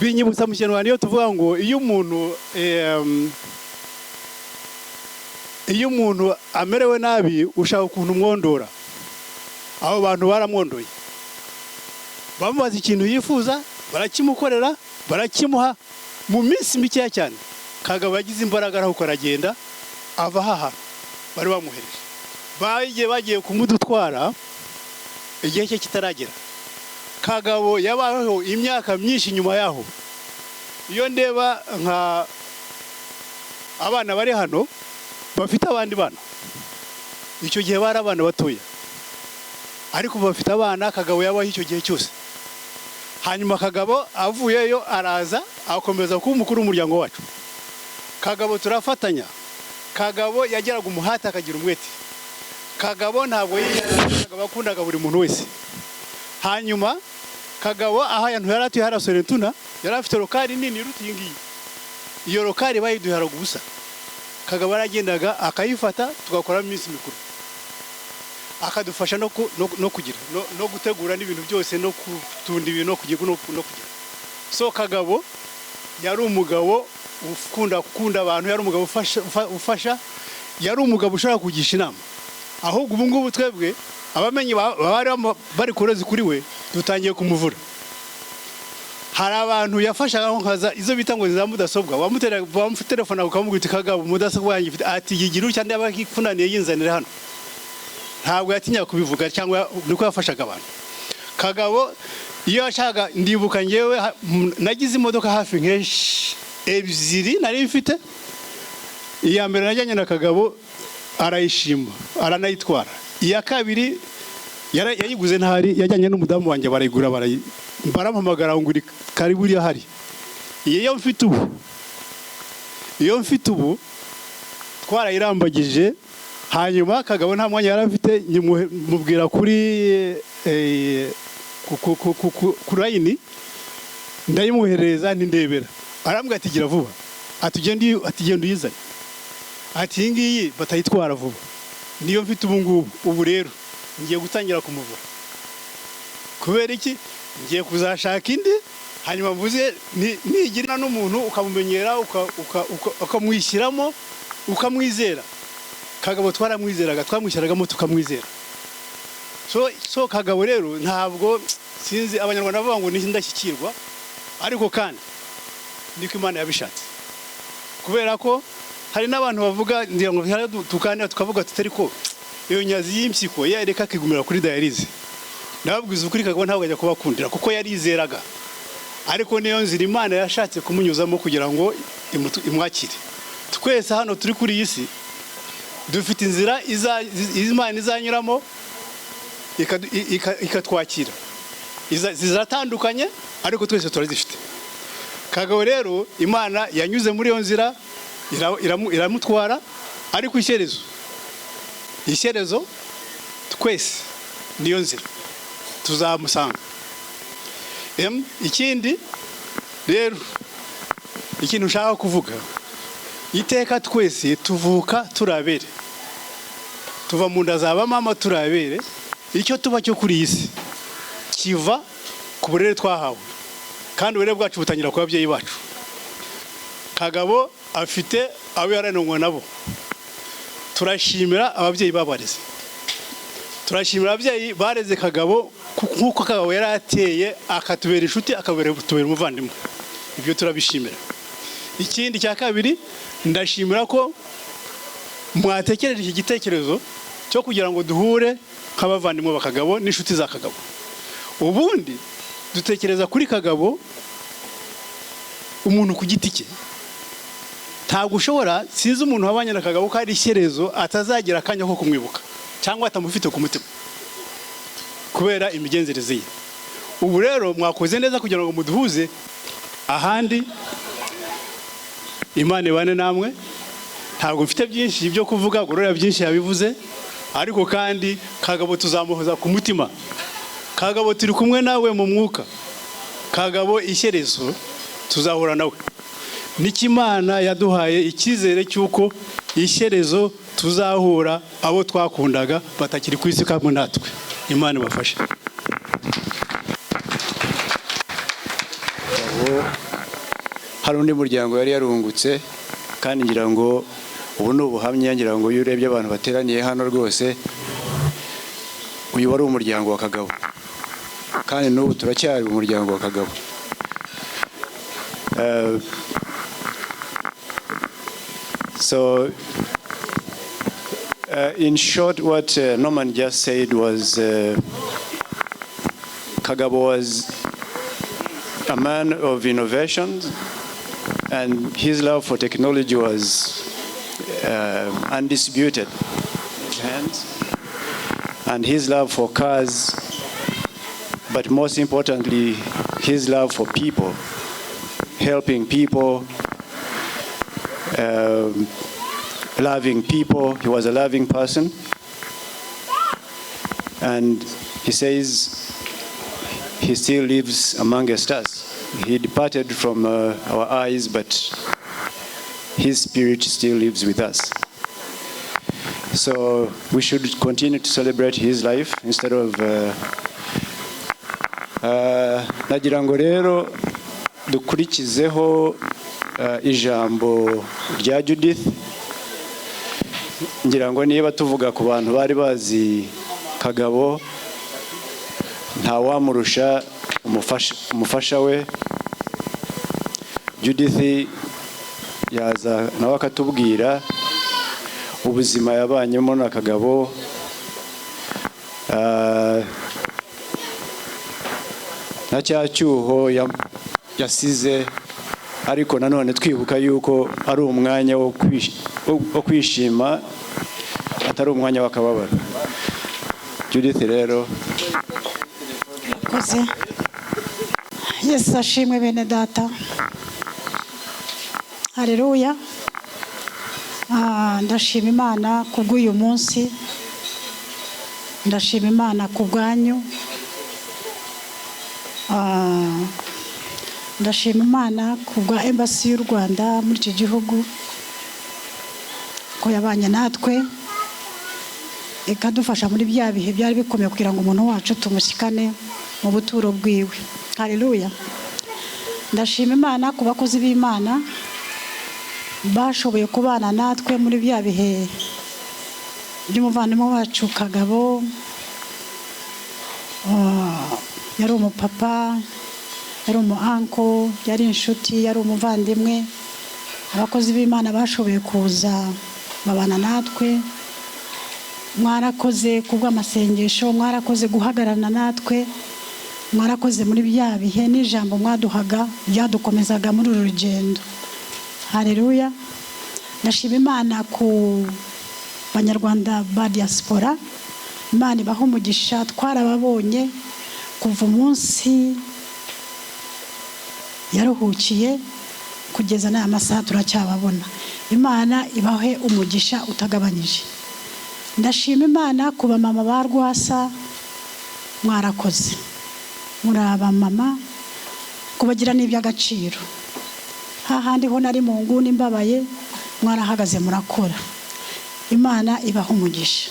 Binyibutsa mu Kinyarwanda iyo tuvuga ngo iyo umuntu amerewe nabi ushaka ukuntu umwondora, abo bantu baramwondoye, bamubaza ikintu yifuza, barakimukorera, barakimuha mu minsi mikeya cyane. Kagabo yagize imbaraga araho aragenda ava haha bari bamuhereje. Bagiye kumudutwara igihe cye kitaragera. Kagabo yabaho imyaka myinshi nyuma yaho. Iyo ndeba nka abana bari hano bafite abandi bana, icyo gihe bari abana batoya, ariko bafite abana. Kagabo yabaho icyo gihe cyose. Hanyuma Kagabo avuyeyo araza akomeza kuba umukuru w'umuryango wacu. Kagabo turafatanya. Kagabo yageraga umuhati akagira umwete. Kagabo ntabwo yigeraga bakundaga buri muntu wese. Hanyuma Kagabo aho yantu yaratuye harasore tuna, yari afite lokali nini iruta iyi ngiyi. Iyo lokali bayiduharaga ubusa. Kagabo aragendaga akayifata tugakora iminsi mikuru, akadufasha no kugira no gutegura n'ibintu byose, no kutunda ibintu no kugira. So Kagabo yari umugabo ukunda abantu, yari umugabo ufasha, yari umugabo ushaka kugisha inama. Ahubwo ubu ngubu twebwe abamenyi bari kurezi kuri we dutangiye kumuvura. Hari abantu yafashaga nkaza izo bita ngo za mudasobwa, bamutelefona ukamubwira uti Kagabo mudasobwa yanjye ifite ati yigira cyane yabakifunaniye yinzanira hano. Ntabwo yatinya kubivuga cyangwa niko yafashaga abantu. Kagabo iyo ashaka, ndibuka ngewe nagize imodoka hafi nkeshi ebyiri nari mfite. Iya mbere najyanye na Kagabo arayishima aranayitwara. Iya kabiri yayiguze ntari, yajyanye n'umudamu wanjye barayigura barampamagara ngo uri karibu uri ahari. Iyo mfite ubu twarayirambagije. Hanyuma Kagabo nta mwanya yari afite, mubwira kuri line ndayimuhereza ndebera. Arambwira ati gira vuba, ati genda uyizane, ati iyi ngiyi batayitwara vuba. Niyo mfite ubu ngubu. Ubu rero ngiye gutangira kumuvura. Kubera iki? Ngiye kuzashaka indi, hanyuma mvuze nigira n'umuntu ukamumenyera ukamwishyiramo ukamwizera. Kagabo twaramwizeraga, twamwishyiragamo tukamwizera. So Kagabo rero ntabwo sinzi abanyarwanda bavuga ngo ni indashyikirwa, ariko kandi niko Imana yabishatse. Kubera ko hari n'abantu bavuga ngira ngo tukanira tukavuga tutari ko iyo nyazi y'impyiko yareka kigumira kuri dialyse. Nababwiza ukuri Kagabo ntabwo ajya kubakundira kuko yarizeraga, ariko niyo nzira Imana yashatse kumunyuzamo kugira ngo imwakire. Twese hano turi kuri iyi si dufite inzira Imana izanyuramo ikatwakira. Ziratandukanye ariko twese turazifite. Kagabo rero Imana yanyuze muri iyo nzira iramutwara, ariko ishyerezo twese niyo nzira tuzamusanga. Ikindi rero, ikintu ushaka kuvuga iteka twese tuvuka turabere, tuva mu nda za bamama turabere, icyo tuba cyo kuri iyi si kiva ku burere twahawe, kandi uburere bwacu butangira ku babyeyi bacu. Kagabo afite abo yaranongwa nabo. Turashimira ababyeyi babareze, turashimira ababyeyi bareze Kagabo nk'uko Kagabo yari ateye, akatubera inshuti, akatubera umuvandimwe. Ibyo turabishimira. Ikindi cya kabiri, ndashimira ko mwatekereje iki gitekerezo cyo kugira ngo duhure nk'abavandimwe ba Kagabo n'inshuti za Kagabo. Ubundi dutekereza kuri Kagabo umuntu ku giti cye. Ntabwo ushobora, sinzi umuntu wabanye na Kagabo ko ari ishyerezo atazagira akanya ko kumwibuka cyangwa atamufite ku mutima kubera imigenzereze ye. Ubu rero mwakoze neza kugira ngo muduhuze. Ahandi Imana ibane namwe. Ntabwo mfite byinshi byo kuvuga, Gorora byinshi yabivuze, ariko kandi Kagabo tuzamuhoza ku mutima. Kagabo turi kumwe nawe mu mwuka. Kagabo ishyerezo tuzahura nawe. N'Imana yaduhaye icyizere cy'uko ishyerezo tuzahura abo twakundaga batakiri ku isi kamwe natwe. Imana ibafashe.
Hari undi muryango yari yarungutse, kandi ngira ngo ubu ni ubuhamya, ngira ngo iyo urebye abantu bateraniye hano rwose, uyu wari umuryango wa Kagabo, kandi n'ubu turacyari umuryango wa Kagabo. So in short, what Norman just said was Kagabo was a man of innovations, and his love for technology was undisputed. And his love for cars, but most importantly, his love for people, helping people, loving people. He was a loving person. And he says he still lives amongst us. He departed from our eyes, but his spirit still lives with us. So we should continue to celebrate his life instead of nagira ngo rero dukurikizeho ijambo rya Judith. Ngira ngo niba tuvuga ku bantu bari bazi Kagabo, nta wamurusha umufasha we. Judith yaza nawe akatubwira ubuzima yabanyemo na Kagabo, na cyacyuho yasize, ariko nanone twibuka yuko ari umwanya wo kwishima, atari umwanya w'akababaro. Judith rero
koze. Yesu ashimwe bene data. Haleluya. Ndashima Imana kubw'uyu munsi, ndashima Imana kubwanyu, ndashima Imana kubwa Embassy y'u Rwanda muri iki gihugu ko yabanye natwe ikadufasha muri bya bihe byari bikomeye kugira ngo umuntu wacu tumushyikane mu buturo bwiwe. Haleluya. Ndashima Imana ku bakozi b'Imana bashoboye kubana natwe muri bya bihe by'umuvandimwe wacu Kagabo. Yari umupapa, yari umuanko, yari inshuti, yari umuvandimwe. Abakozi b'Imana bashoboye kuza babana natwe. Mwarakoze kubw'amasengesho, mwarakoze guhagararana natwe, mwarakoze muri bya bihe n'ijambo mwaduhaga byadukomezaga muri uru rugendo. Haleluya. Ndashima Imana ku banyarwanda ba diaspora. Imana ibaha umugisha, twarababonye kuva umunsi yaruhukiye kugeza n'aya masaha turacyababona. Imana ibahe umugisha utagabanyije. Ndashima Imana ku bamama ba Rwasa, mwarakoze, muri abamama kubagira n'iby'agaciro. Hahandi ho nari mu nguni mbabaye, mwarahagaze murakora. Imana ibaha umugisha.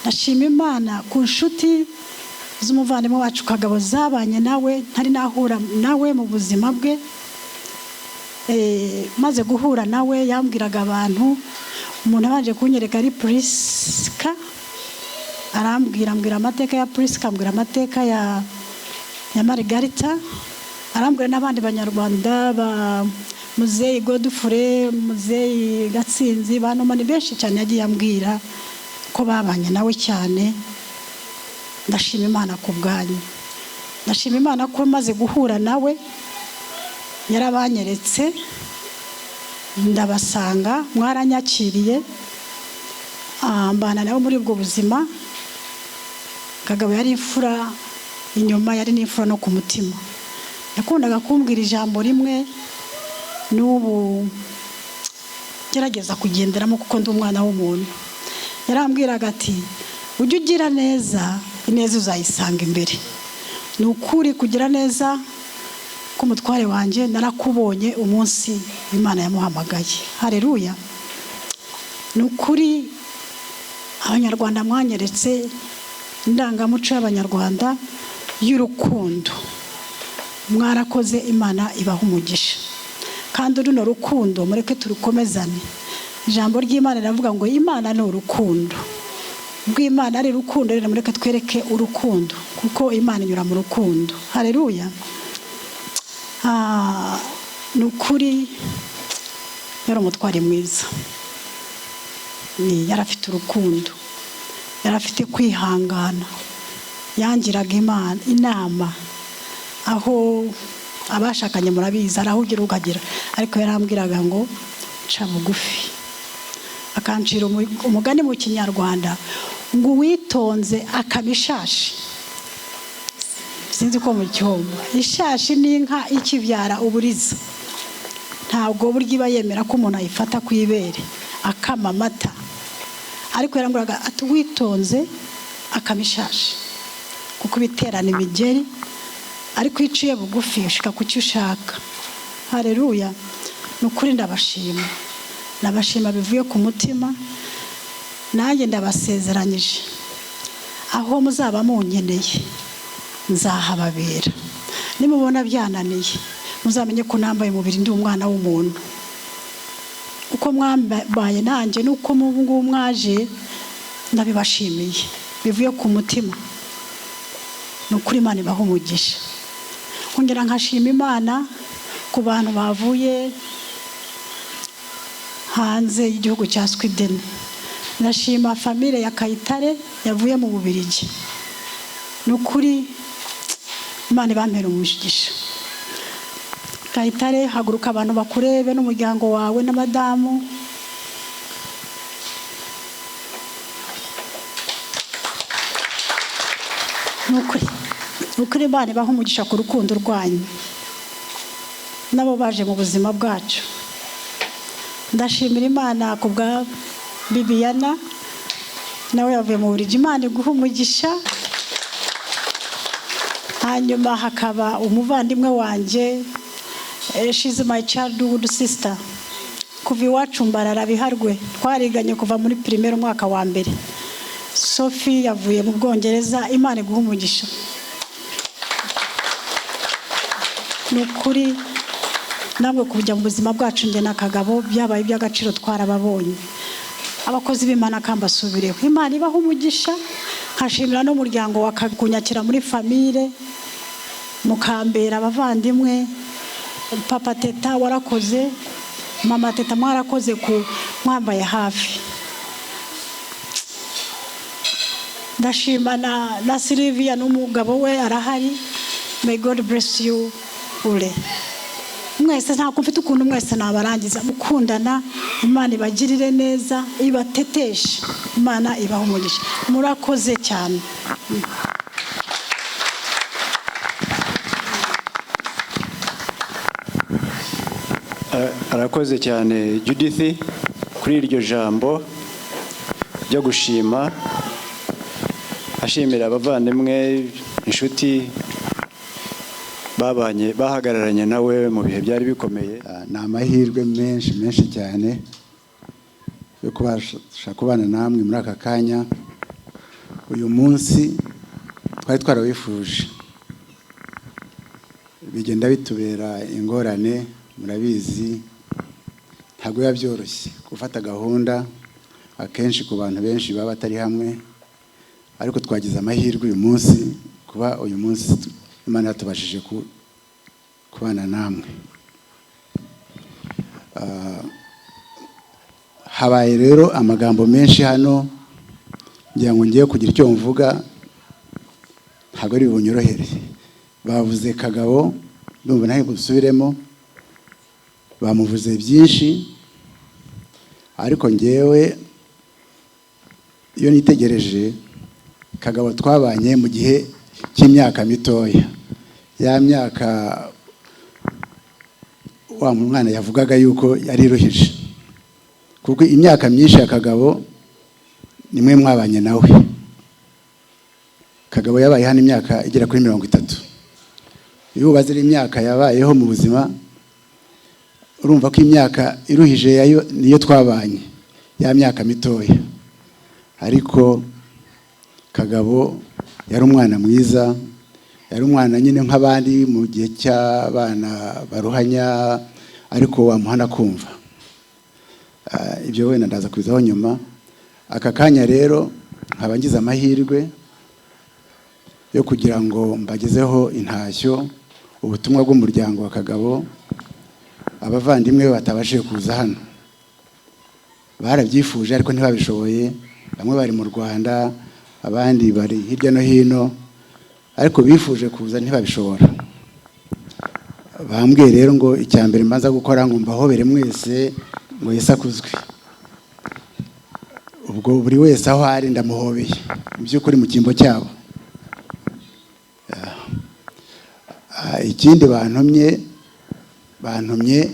Ndashima Imana ku nshuti z'umuvandimwe wacu Kagabo zabanye nawe ntari nahura nawe mu buzima bwe. Maze guhura nawe yambwiraga abantu, umuntu abanje kunyereka ari Priska, ambwira amateka ya Priska, ambwira amateka ya Margarita, arambwira n'abandi banyarwanda ba Muzeyi Godfrey, Muzeyi Gatsinzi, bantu ni benshi cyane yagiye ambwira ko babanye nawe cyane. Ndashima Imana ku bwanyu. Ndashima Imana ko maze guhura nawe yarabanyeretse, ndabasanga, mwaranyakiriye, mbana nawe muri ubwo buzima. Kagabo yari imfura inyuma, yari n'imfura no ku mutima. Yakundaga kumbwira ijambo rimwe, n'ubu gerageza kugenderamo kuko ndi umwana w'umuntu. Yarambwiraga ati ujye ugira neza, ineza uzayisanga imbere. Ni ukuri kugira neza k'umutware wanjye narakubonye umunsi Imana yamuhamagaye. Haleluya. Ni ukuri abanyarwanda mwanyeretse indangamuco y'abanyarwanda y'urukundo. Mwarakoze, Imana ibaha umugisha. Kandi runo rukundo mureke turukomezane. Ijambo ry'Imana riravuga ngo Imana ni urukundo. Bw'Imana ari urukundo, rero mureke twereke urukundo kuko Imana inyura mu rukundo. Haleluya. Ni ukuri yari umutware mwiza. Yari afite urukundo, yari afite kwihangana, yangiraga inama aho abashakanye murabizi arahugira ukagira, ariko yarambwiraga ngo ca bugufi. Akancira umugani mu Kinyarwanda ngo uwitonze akabishashi. Sinzi ko mu cyomba ishashi n'inka ikibyara uburiza, ntabwo burya iba yemera ko umuntu ayifata ku ibere akama amata. Ariko yarambwiraga ati witonze akabishashi kuko biterana imigeri, ariko iciye bugufi ushika ku cyo ushaka. Haleluya. Ni ukuri ndabashima, nabashima bivuye ku mutima. Nanjye ndabasezeranyije aho muzaba munkeneye nzahababera. Nimubona byananiye muzamenye ko nambaye umubiri ndi umwana w'umuntu. Uko mwambaye nanjye nuko mu mwaje ndabibashimiye bivuye ku mutima. Ni ukuri Imana ibaha umugisha. Nkongera nkashima Imana ku bantu bavuye hanze y'igihugu cya Sweden. Ndashima famille ya Kayitare yavuye mu Bubiligi. Ni ukuri Imana ibampera umugisha. Kayitare, haguruka abantu bakurebe n'umuryango wawe na madamu. Ni ukuri Imana ibaha umugisha ku rukundo rwanyu nabo baje mu buzima bwacu. Ndashimira Imana ku bwa Bibiana, nawe yavuye mu Bubiligi. Imana iguha umugisha. Hanyuma hakaba umuvandimwe wanjye, she's my childhood sister. Kuva iwacu Mbarara Biharwe, twariganye kuva muri primaire umwaka wa mbere. Sophie yavuye mu Bwongereza. Imana iguha umugisha. Ni ukuri namwe kujya mu buzima bwacu njye na Kagabo byabaye iby'agaciro twarababonye. Abakozi b'Imana kambasubireho. Imana ibaha umugisha. Nkashimira n'umuryango wa kunyakira muri famille, mukambera abavandimwe. Papa Teta warakoze, Mama Teta mwarakoze ku mwambaye hafi. Ndashima na Sylvia n'umugabo we arahari. May God bless you ure. Mwese nta kumfite ukuntu mwese nabarangiza mukundana. Imana ibagirire neza, ibateteshe. Imana ibaha umugisha. Murakoze cyane.
Arakoze cyane Judith kuri iryo jambo ryo gushima, ashimira abavandimwe, inshuti bahagararanye nawe mu bihe byari bikomeye.
Ni amahirwe menshi cyane yo kubasha kubana namwe muri aka kanya. Uyu munsi twari twarawifuje, bigenda bitubera ingorane, murabizi ntabwo biba byoroshye gufata gahunda akenshi ku bantu benshi baba batari hamwe, ariko twagize amahirwe uyu munsi kuba uyu munsi Imana yatubashije kubana namwe. Habaye rero amagambo menshi hano, ngira ngo ngiye kugira icyo mvuga ntabwo ari bunyorohere. Bavuze Kagabo, ndumva nawe busubiremo, bamuvuze byinshi, ariko ngewe iyo nitegereje Kagabo twabanye mu gihe cy'imyaka mitoya, ya myaka wa mwana yavugaga yuko yari iruhije, kuko imyaka myinshi ya Kagabo nimwe mwabanye nawe. Kagabo yabaye hano imyaka igera kuri 30. Iyo ubazira imyaka yabayeho mu buzima, urumva ko imyaka iruhije yayo niyo twabanye, ya myaka mitoya. Ariko Kagabo yari umwana mwiza, yari umwana nyine nk'abandi mu gihe cy'abana baruhanya, ariko wamuhana kumva. Ibyo wenda ndaza kubizaho nyuma. Aka kanya rero nkaba ngize amahirwe yo kugira ngo mbagezeho intashyo, ubutumwa bw'umuryango wa Kagabo. Abavandimwe batabashije kuza hano barabyifuje ariko ntibabishoboye, bamwe bari mu Rwanda, abandi bari hirya no hino, ariko bifuje kuza ntibabishobora. Bambwiye rero ngo icyambere mbanza gukora ngo mbahobere mwese ngo Yesu akuzwe. Ubwo buri wese aho ari ndamuhobeye mu by'ukuri mu cyimbo cyabo. Ikindi bantumye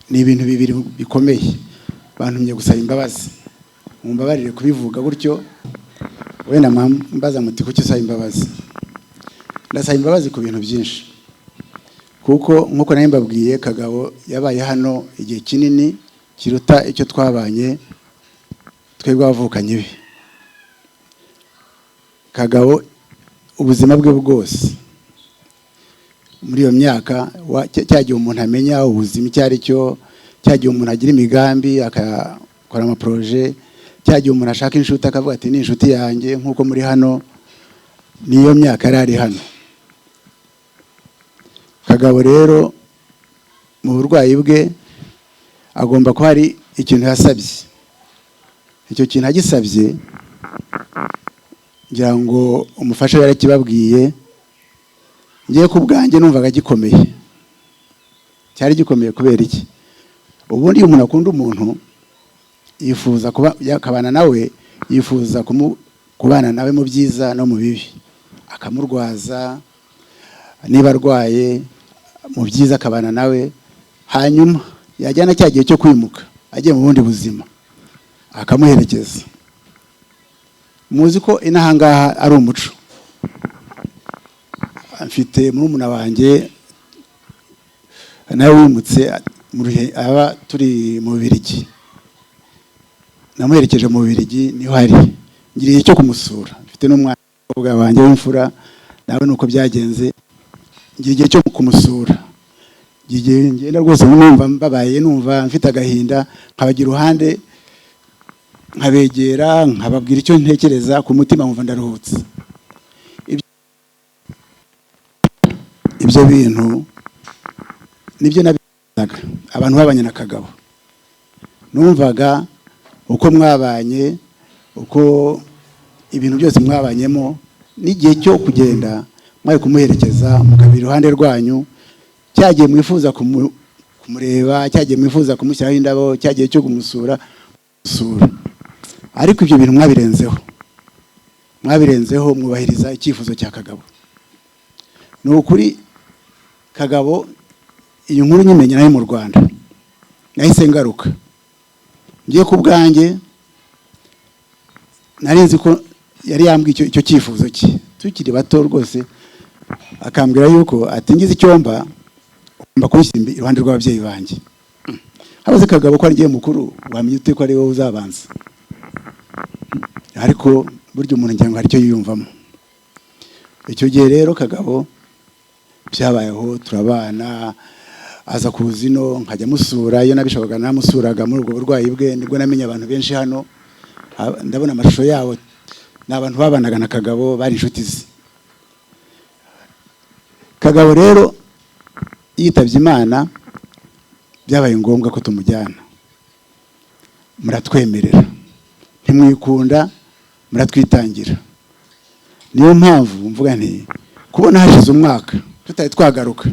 ni ibintu bibiri bikomeye. Bantumye gusaba imbabazi, mumbabarire kubivuga gutyo, wenda mbaza muti kuki usaba imbabazi. Ndasaba imbabazi ku bintu byinshi, kuko nkuko nari mbabwiye Kagabo yabaye hano igihe kinini kiruta icyo twabanye twebwe abavukanye be. Kagabo ubuzima bwe bwose muri iyo myaka cyagiye umuntu amenya ubuzima icyo ari cyo, cyagiye umuntu agira imigambi akakora amaproje, cyagiye umuntu ashaka inshuti akavuga ati ni inshuti yanjye, nkuko muri hano niyo myaka yari ari hano. Kagabo rero mu burwayi bwe agomba kuba hari ikintu yasabye. Icyo kintu agisabye ngira ngo umufasha yarakibabwiye, ngiye ku bwanjye numvaga gikomeye. Cyari gikomeye kubera iki? Ubundi umuntu akunda umuntu yifuza kuba yakabana nawe, yifuza kubana nawe mu byiza no mu bibi, akamurwaza niba arwaye, mu byiza akabana nawe, hanyuma yajyana cyagiye cyo kwimuka agiye mu bundi buzima akamuherekeza. Muzi ko inahangaha ari umuco. Mfite murumuna wanjye nawe wimutse aba turi mu Bubiligi, namuherekeje mu Bubiligi, niho hari ngiriye cyo kumusura. Mfite n'umwana wanjye w'imfura, nawe nuko byagenze, ngiriye cyo kumusura. Ngenda rwose numva mbabaye, numva mfite agahinda, nkabagira uruhande, nkabegera, nkababwira icyo ntekereza ku mutima, nkumva ndaruhutse. Ibyo bintu nibyo nabizaga abantu babanye na Kagabo. Numvaga uko mwabanye, uko ibintu byose mwabanyemo, n'igihe cyo kugenda mwari kumuherekeza, mukabira iruhande rwanyu, cyagiye mwifuza kumureba, cyagiye mwifuza kumushyiraho indabo, cyagiye cyo kumusura. Ariko ibyo bintu mwabirenzeho mwubahiriza icyifuzo cya Kagabo. Ni ukuri Kagabo iyi nkuru nyimenya nayo mu Rwanda, nahise ngaruka. Ngiye ku bwanjye nari nzi ko yari yambwiye icyo cyifuzo cye tukiri bato rwose, akambwira yuko atingize icyomba ugomba kumushyira iruhande rw'ababyeyi banjye. habaze Kagabo ko ariye mukuru wamenye ute ko ari wowe uzabanza? Ariko buryo umuntu ngira ngo aricyo yiyumvamo. Icyo gihe rero Kagabo byabayeho turabana, aza kuzino nkajya musura, iyo nabishoboka namusuraga muri ubwo burwayi bwe, nibwo namenye abantu benshi hano. Ndabona amashusho yabo, n'abantu babanaga na Kagabo bari inshuti ze. Kagabo rero yitabye Imana, byabaye ngombwa ko tumujyana. Muratwemerera, ntimwikunda, muratwitangira. Niyo mpamvu mvuga nti kubona hashize umwaka tutari twagaruka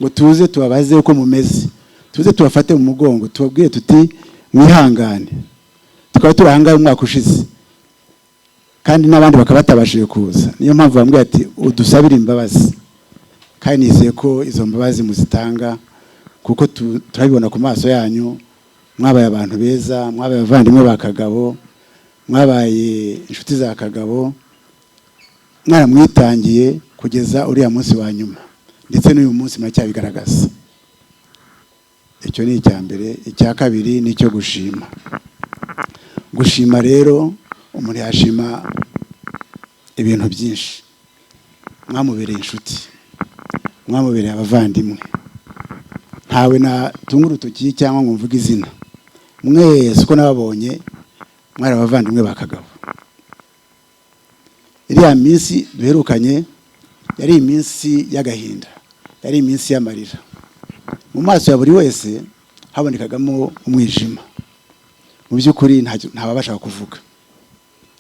ngo tuze tubabaze uko mumeze, tuze tubafate mu mugongo, tubabwire tuti mwihangane, tukaba turahangaye umwaka ushize kandi n'abandi bakaba batabashije kuza. Niyo mpamvu bambwira ati udusabire imbabazi, kandi nizeye ko izo mbabazi muzitanga, kuko turabibona ku maso yanyu, mwabaye abantu beza, mwabaye abavandimwe ba Kagabo, mwabaye inshuti za Kagabo, mwaramwitangiye kugeza uriya munsi wa nyuma, ndetse n'uyu munsi muracyabigaragaza. Icyo ni icya mbere. Icya kabiri ni icyo gushima. Gushima rero umuntu yashima ibintu byinshi. Mwamubereye inshuti, mwamubereye abavandimwe, ntawe natunga urutoki cyangwa ngo mvuge izina. Mwese uko nababonye mwari abavandimwe ba Kagabo. Iriya minsi duherukanye yari iminsi y'agahinda, yari iminsi y'amarira. Mu maso ya buri wese habonekagamo umwijima. Mu by'ukuri ntababasha kuvuga.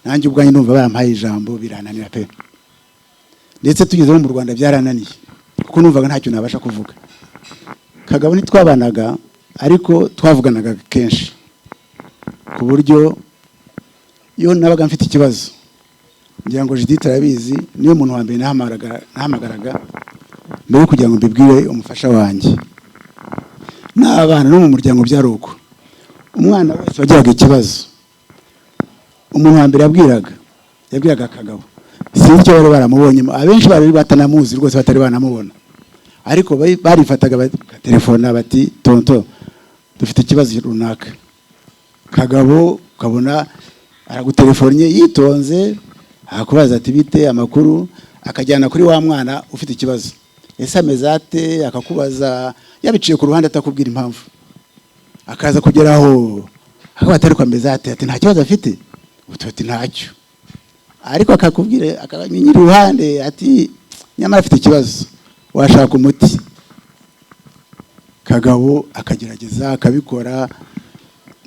Nanjye ubwanjye ndumva bampaye ijambo birananira pe. Ndetse tugeze mu Rwanda byarananiye, kuko numvaga ntacyo nabasha kuvuga. Kagabo ntitwabanaga, ariko twavuganaga kenshi, ku buryo iyo nabaga mfite ikibazo, ngira ngo Judith arabizi, niyo muntu wa mbere nahamagaraga mbere yo kugira ngo mbibwire umufasha wanjye. N'abana no mu muryango byari uko. Umwana wese wagiraga ikibazo, umuntu wa mbere yabwiraga Kagabo. Sinzi icyo bari baramubonyemo, abenshi bari batanamuzi rwose, batari banamubona, ariko barifataga telefona bati tonto dufite ikibazo runaka. Kagabo ukabona aragutelefonnye yitonze, akubaza ati bite amakuru, akajyana kuri wa mwana ufite ikibazo. Ese ameze ate, akakubaza yabiciye ku ruhande atakubwira impamvu. Akaza kugeraho akabata ariko ameze ate, ati nta kibazo afite, ututi ntacyo, ariko akakubwira akanyira iruhande ati nyamara afite ikibazo, washaka umuti. Kagabo akagerageza akabikora,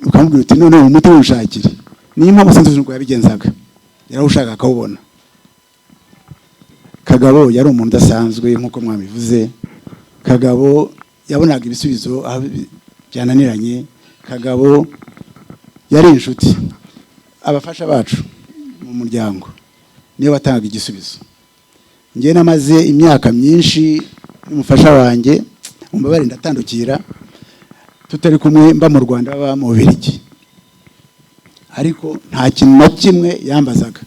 ukamubwira uti none umuti w'ushakire. Niyo mpamvu sinzi uko yabigenzaga, yarawushaka akawubona. Kagabo yari umuntu udasanzwe nk'uko mwabivuze. Kagabo yabonaga ibisubizo aho byananiranye. Kagabo yari inshuti. Abafasha bacu mu muryango niyo batangaga igisubizo. Ngiye namaze imyaka myinshi n'umufasha wanjye, umbabare ndatandukira, tutari kumwe mba mu Rwanda baba mu Bubiligi, ariko nta kintu na kimwe yambazaga.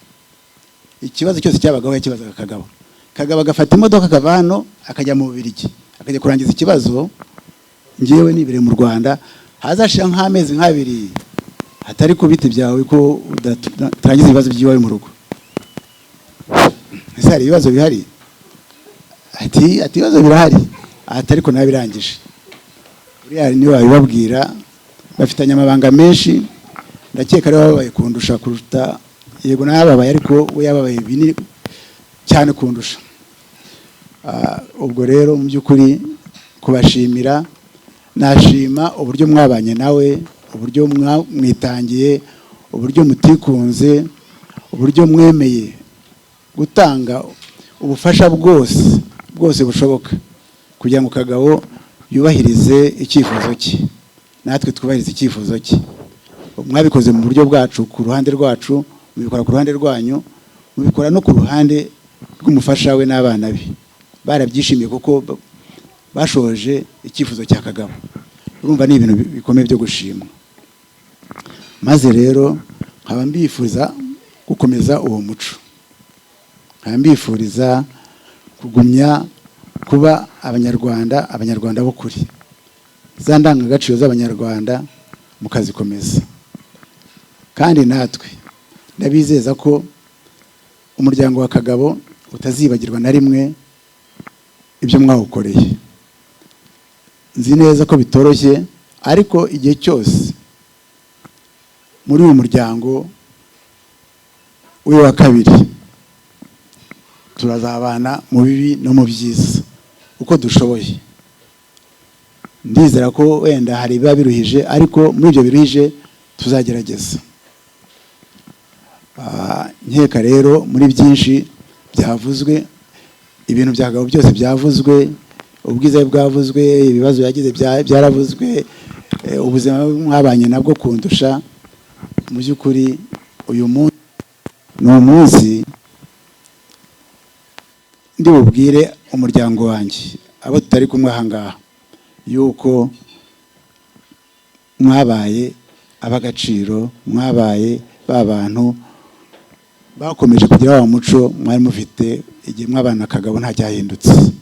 Ikibazo cyose cyabagaho yakibazaga Kagabo. Kagabo agafata imodoka akava hano akajya mu Bubiligi, akajya kurangiza ikibazo. Ngewe nibere mu Rwanda, hazashira nk'amezi nk'abiri hatari kubita byawe ko udatangiza ibibazo by'iwawe mu rugo. Ese hari ibibazo bihari? Ati ibibazo birahari, atari ko nabirangije. Uriya niwe wabibabwira, bafitanye amabanga menshi. Ndakeka ari babaye kundusha kuruta, yego nababaye ariko we yababaye binini cyane kundusha. Ubwo rero mu by'ukuri kubashimira, nashima uburyo mwabanye nawe, uburyo mwitangiye, uburyo mutikunze, uburyo mwemeye gutanga ubufasha bwose bushoboka kugira ngo Kagabo yubahirize icyifuzo cye, natwe twubahirize icyifuzo cye. Mwabikoze mu buryo bwacu, ku ruhande rwacu, mubikora ku ruhande rwanyu, mubikora no ku ruhande rw'umufasha we n'abana be. Barabyishimiye kuko bashoje icyifuzo cya Kagabo. Urumva ni ibintu bikomeye byo gushimwa. Maze rero nkaba mbifuriza gukomeza uwo muco, nkaba mbifuriza kugumya kuba abanyarwanda b'ukuri. za ndangagaciro z'abanyarwanda mukazikomeza. Kandi natwe ndabizeza ko umuryango wa Kagabo utazibagirwa na rimwe ibyo mwawukoreye. Nzi neza ko bitoroshye, ariko igihe cyose muri uyu muryango wa kabiri turazabana mu bibi no mu byiza uko dushoboye. Ndizera ko wenda hari biba biruhije, ariko muri ibyo biruhije tuzagerageza. Nkeka rero muri byinshi byavuzwe, ibintu bya Kagabo byose byavuzwe, ubwiza bwavuzwe, ibibazo yagize byaravuzwe, ubuzima mwabanye nabwo kundusha. Mu by'ukuri uyu munsi ni umunsi ndi bubwire umuryango wanjye, abo tutari kumwe aha ngaha, yuko mwabaye ab'agaciro, mwabaye ba bantu bakomeje kugira wa muco mwari mufite igihe mwabana Kagabo nta cyahindutse.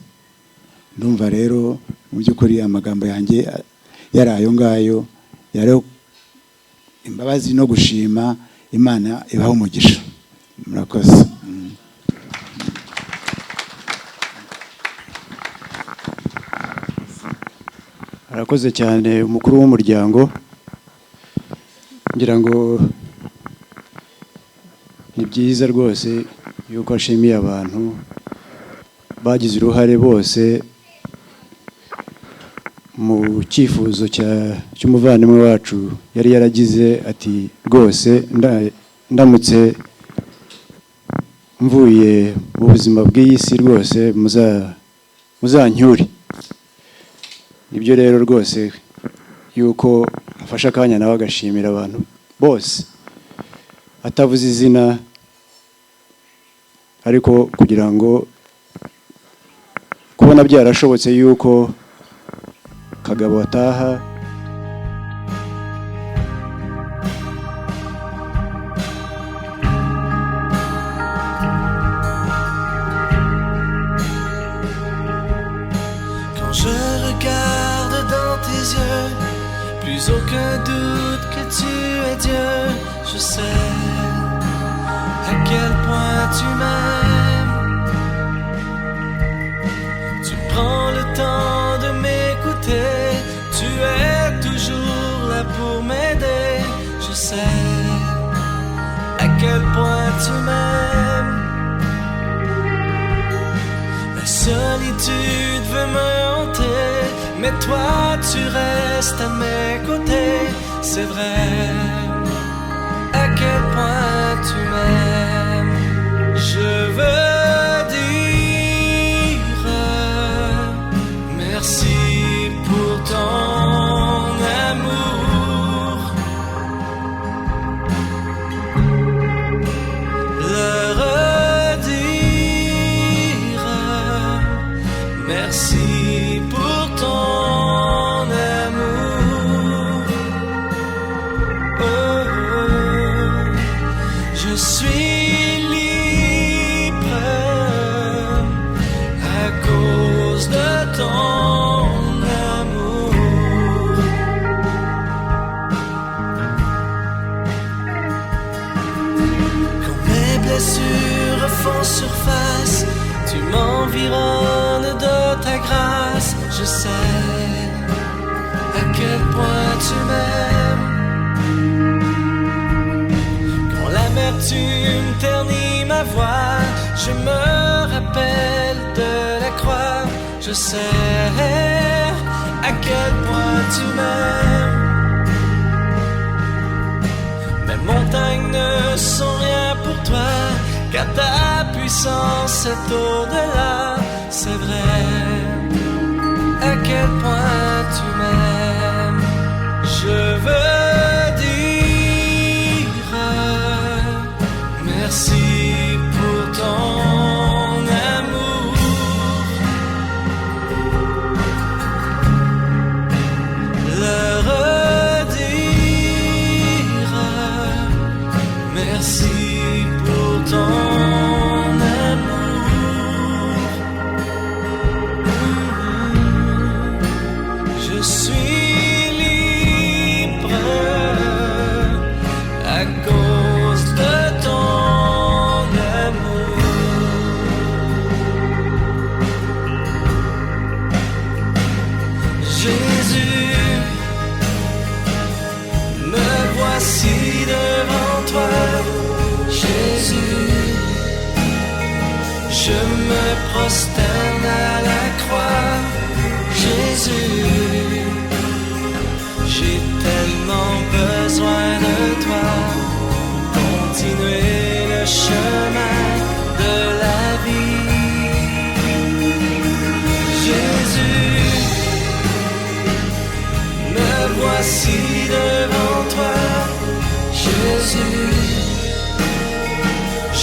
Ndumva rero mu by'ukuri amagambo yanjye yari ayo ngayo, yari imbabazi no gushima. Imana ibaha umugisha. Murakoze.
Arakoze cyane umukuru w'umuryango. Ngira ngo ni byiza rwose yuko ashimiye abantu bagize uruhare bose mu cyifuzo cy'umuvandimwe wacu yari yaragize ati rwose ndamutse mvuye mu buzima bw'iyi si rwose muzanyure. Nibyo rero rwose yuko afashe akanya nawe agashimira abantu bose atavuze izina, ariko kugira ngo kubona byarashobotse yuko Kagabo ataha.
Quand je regarde dans tes yeux, plus aucun doute que tu es Dieu. Je sais à quel point tu m'aimes. Tu prends le temps de m'écouter. Tu es toujours là pour m'aider. Je sais à quel point tu m'aimes. La solitude veut me hanter, mais toi tu restes à mes côtés. C'est vrai, à quel point tu m'aimes. Je veux dire merci pour ton amour. Le redire merci pour ton amour. Oh, je suis libre à cause de ton amour. Quand mes blessures font surface, tu m'environnes de ta grâce. Je sais à quel point tu m'aimes. Quand l'amertume ternit ma voix, je me rappelle de la croix. Je sais à quel point tu m'aimes. Mes montagnes ne sont rien pour toi, car ta puissance est au-delà. C'est vrai, à quel point tu m'aimes. Je veux dire merci pour ton amour. Le redire merci pour ton amour. Je suis prosterne à la croix. Jésus, j'ai tellement besoin de toi. Continuer le chemin de la vie. Jésus, me voici devant toi. Jésus,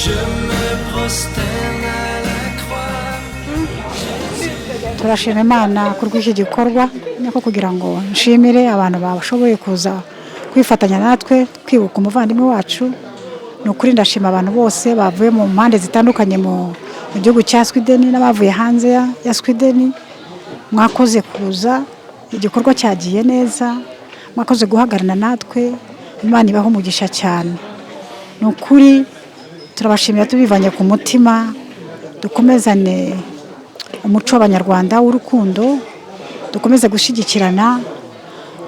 je me prosterne à la croix.
turashima Imana ku rw'iki gikorwa niko kugira ngo nshimire abantu bashoboye kuza kwifatanya natwe kwibuka umuvandimwe wacu. Ni ukuri ndashima abantu bose bavuye mu mpande zitandukanye mu gihugu cya Sweden n'abavuye hanze ya Sweden. Mwakoze kuza, igikorwa cyagiye neza, mwakoze guhagarana natwe. Imana ibaho umugisha cyane. Ni ukuri turabashimira tubivanye ku mutima, dukomezane umuco w'Abanyarwanda w'urukundo, dukomeze gushyigikirana,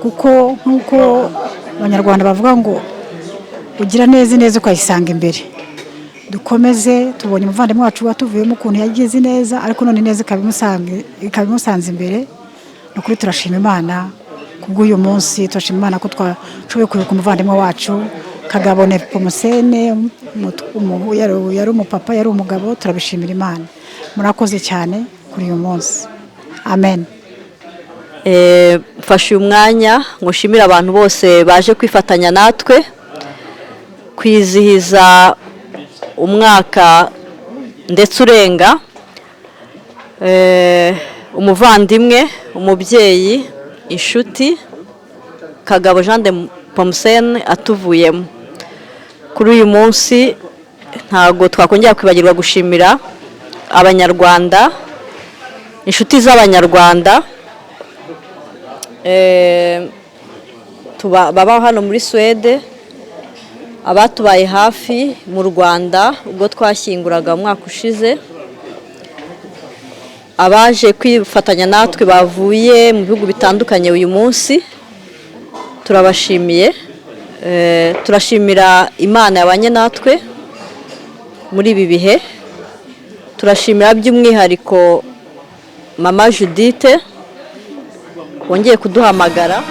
kuko nk'uko Abanyarwanda bavuga ngo ugira neza ukayisanga imbere. Dukomeze tubonye umuvandimwe wacu watuvuyemo ukuntu yagize neza, ariko none neza ikabimusanze imbere. Ni ukuri turashima Imana kubw'uyu munsi, turashima Imana ko twashoboye kwibuka umuvandimwe wacu Kagabo Nepomuscène, yari umupapa, yari umugabo. Turabishimira Imana. Murakoze cyane kuri uyu munsi. Amen.
Mfashe uyu mwanya ngushimira abantu bose baje kwifatanya natwe kwizihiza umwaka ndetse urenga umuvandimwe, umubyeyi, inshuti Kagabo Jean de Pomuscène atuvuyemo. Kuri uyu munsi ntago twakongera kwibagirwa gushimira Abanyarwanda, inshuti z'Abanyarwanda baba hano muri Swede, abatubaye hafi mu Rwanda ubwo twashyinguraga umwaka ushize, abaje kwifatanya natwe bavuye mu bihugu bitandukanye uyu munsi. Turabashimiye. Turashimira Imana yabanye natwe muri ibi bihe. Turashimira by'umwihariko Mama Judith wongeye kuduhamagara.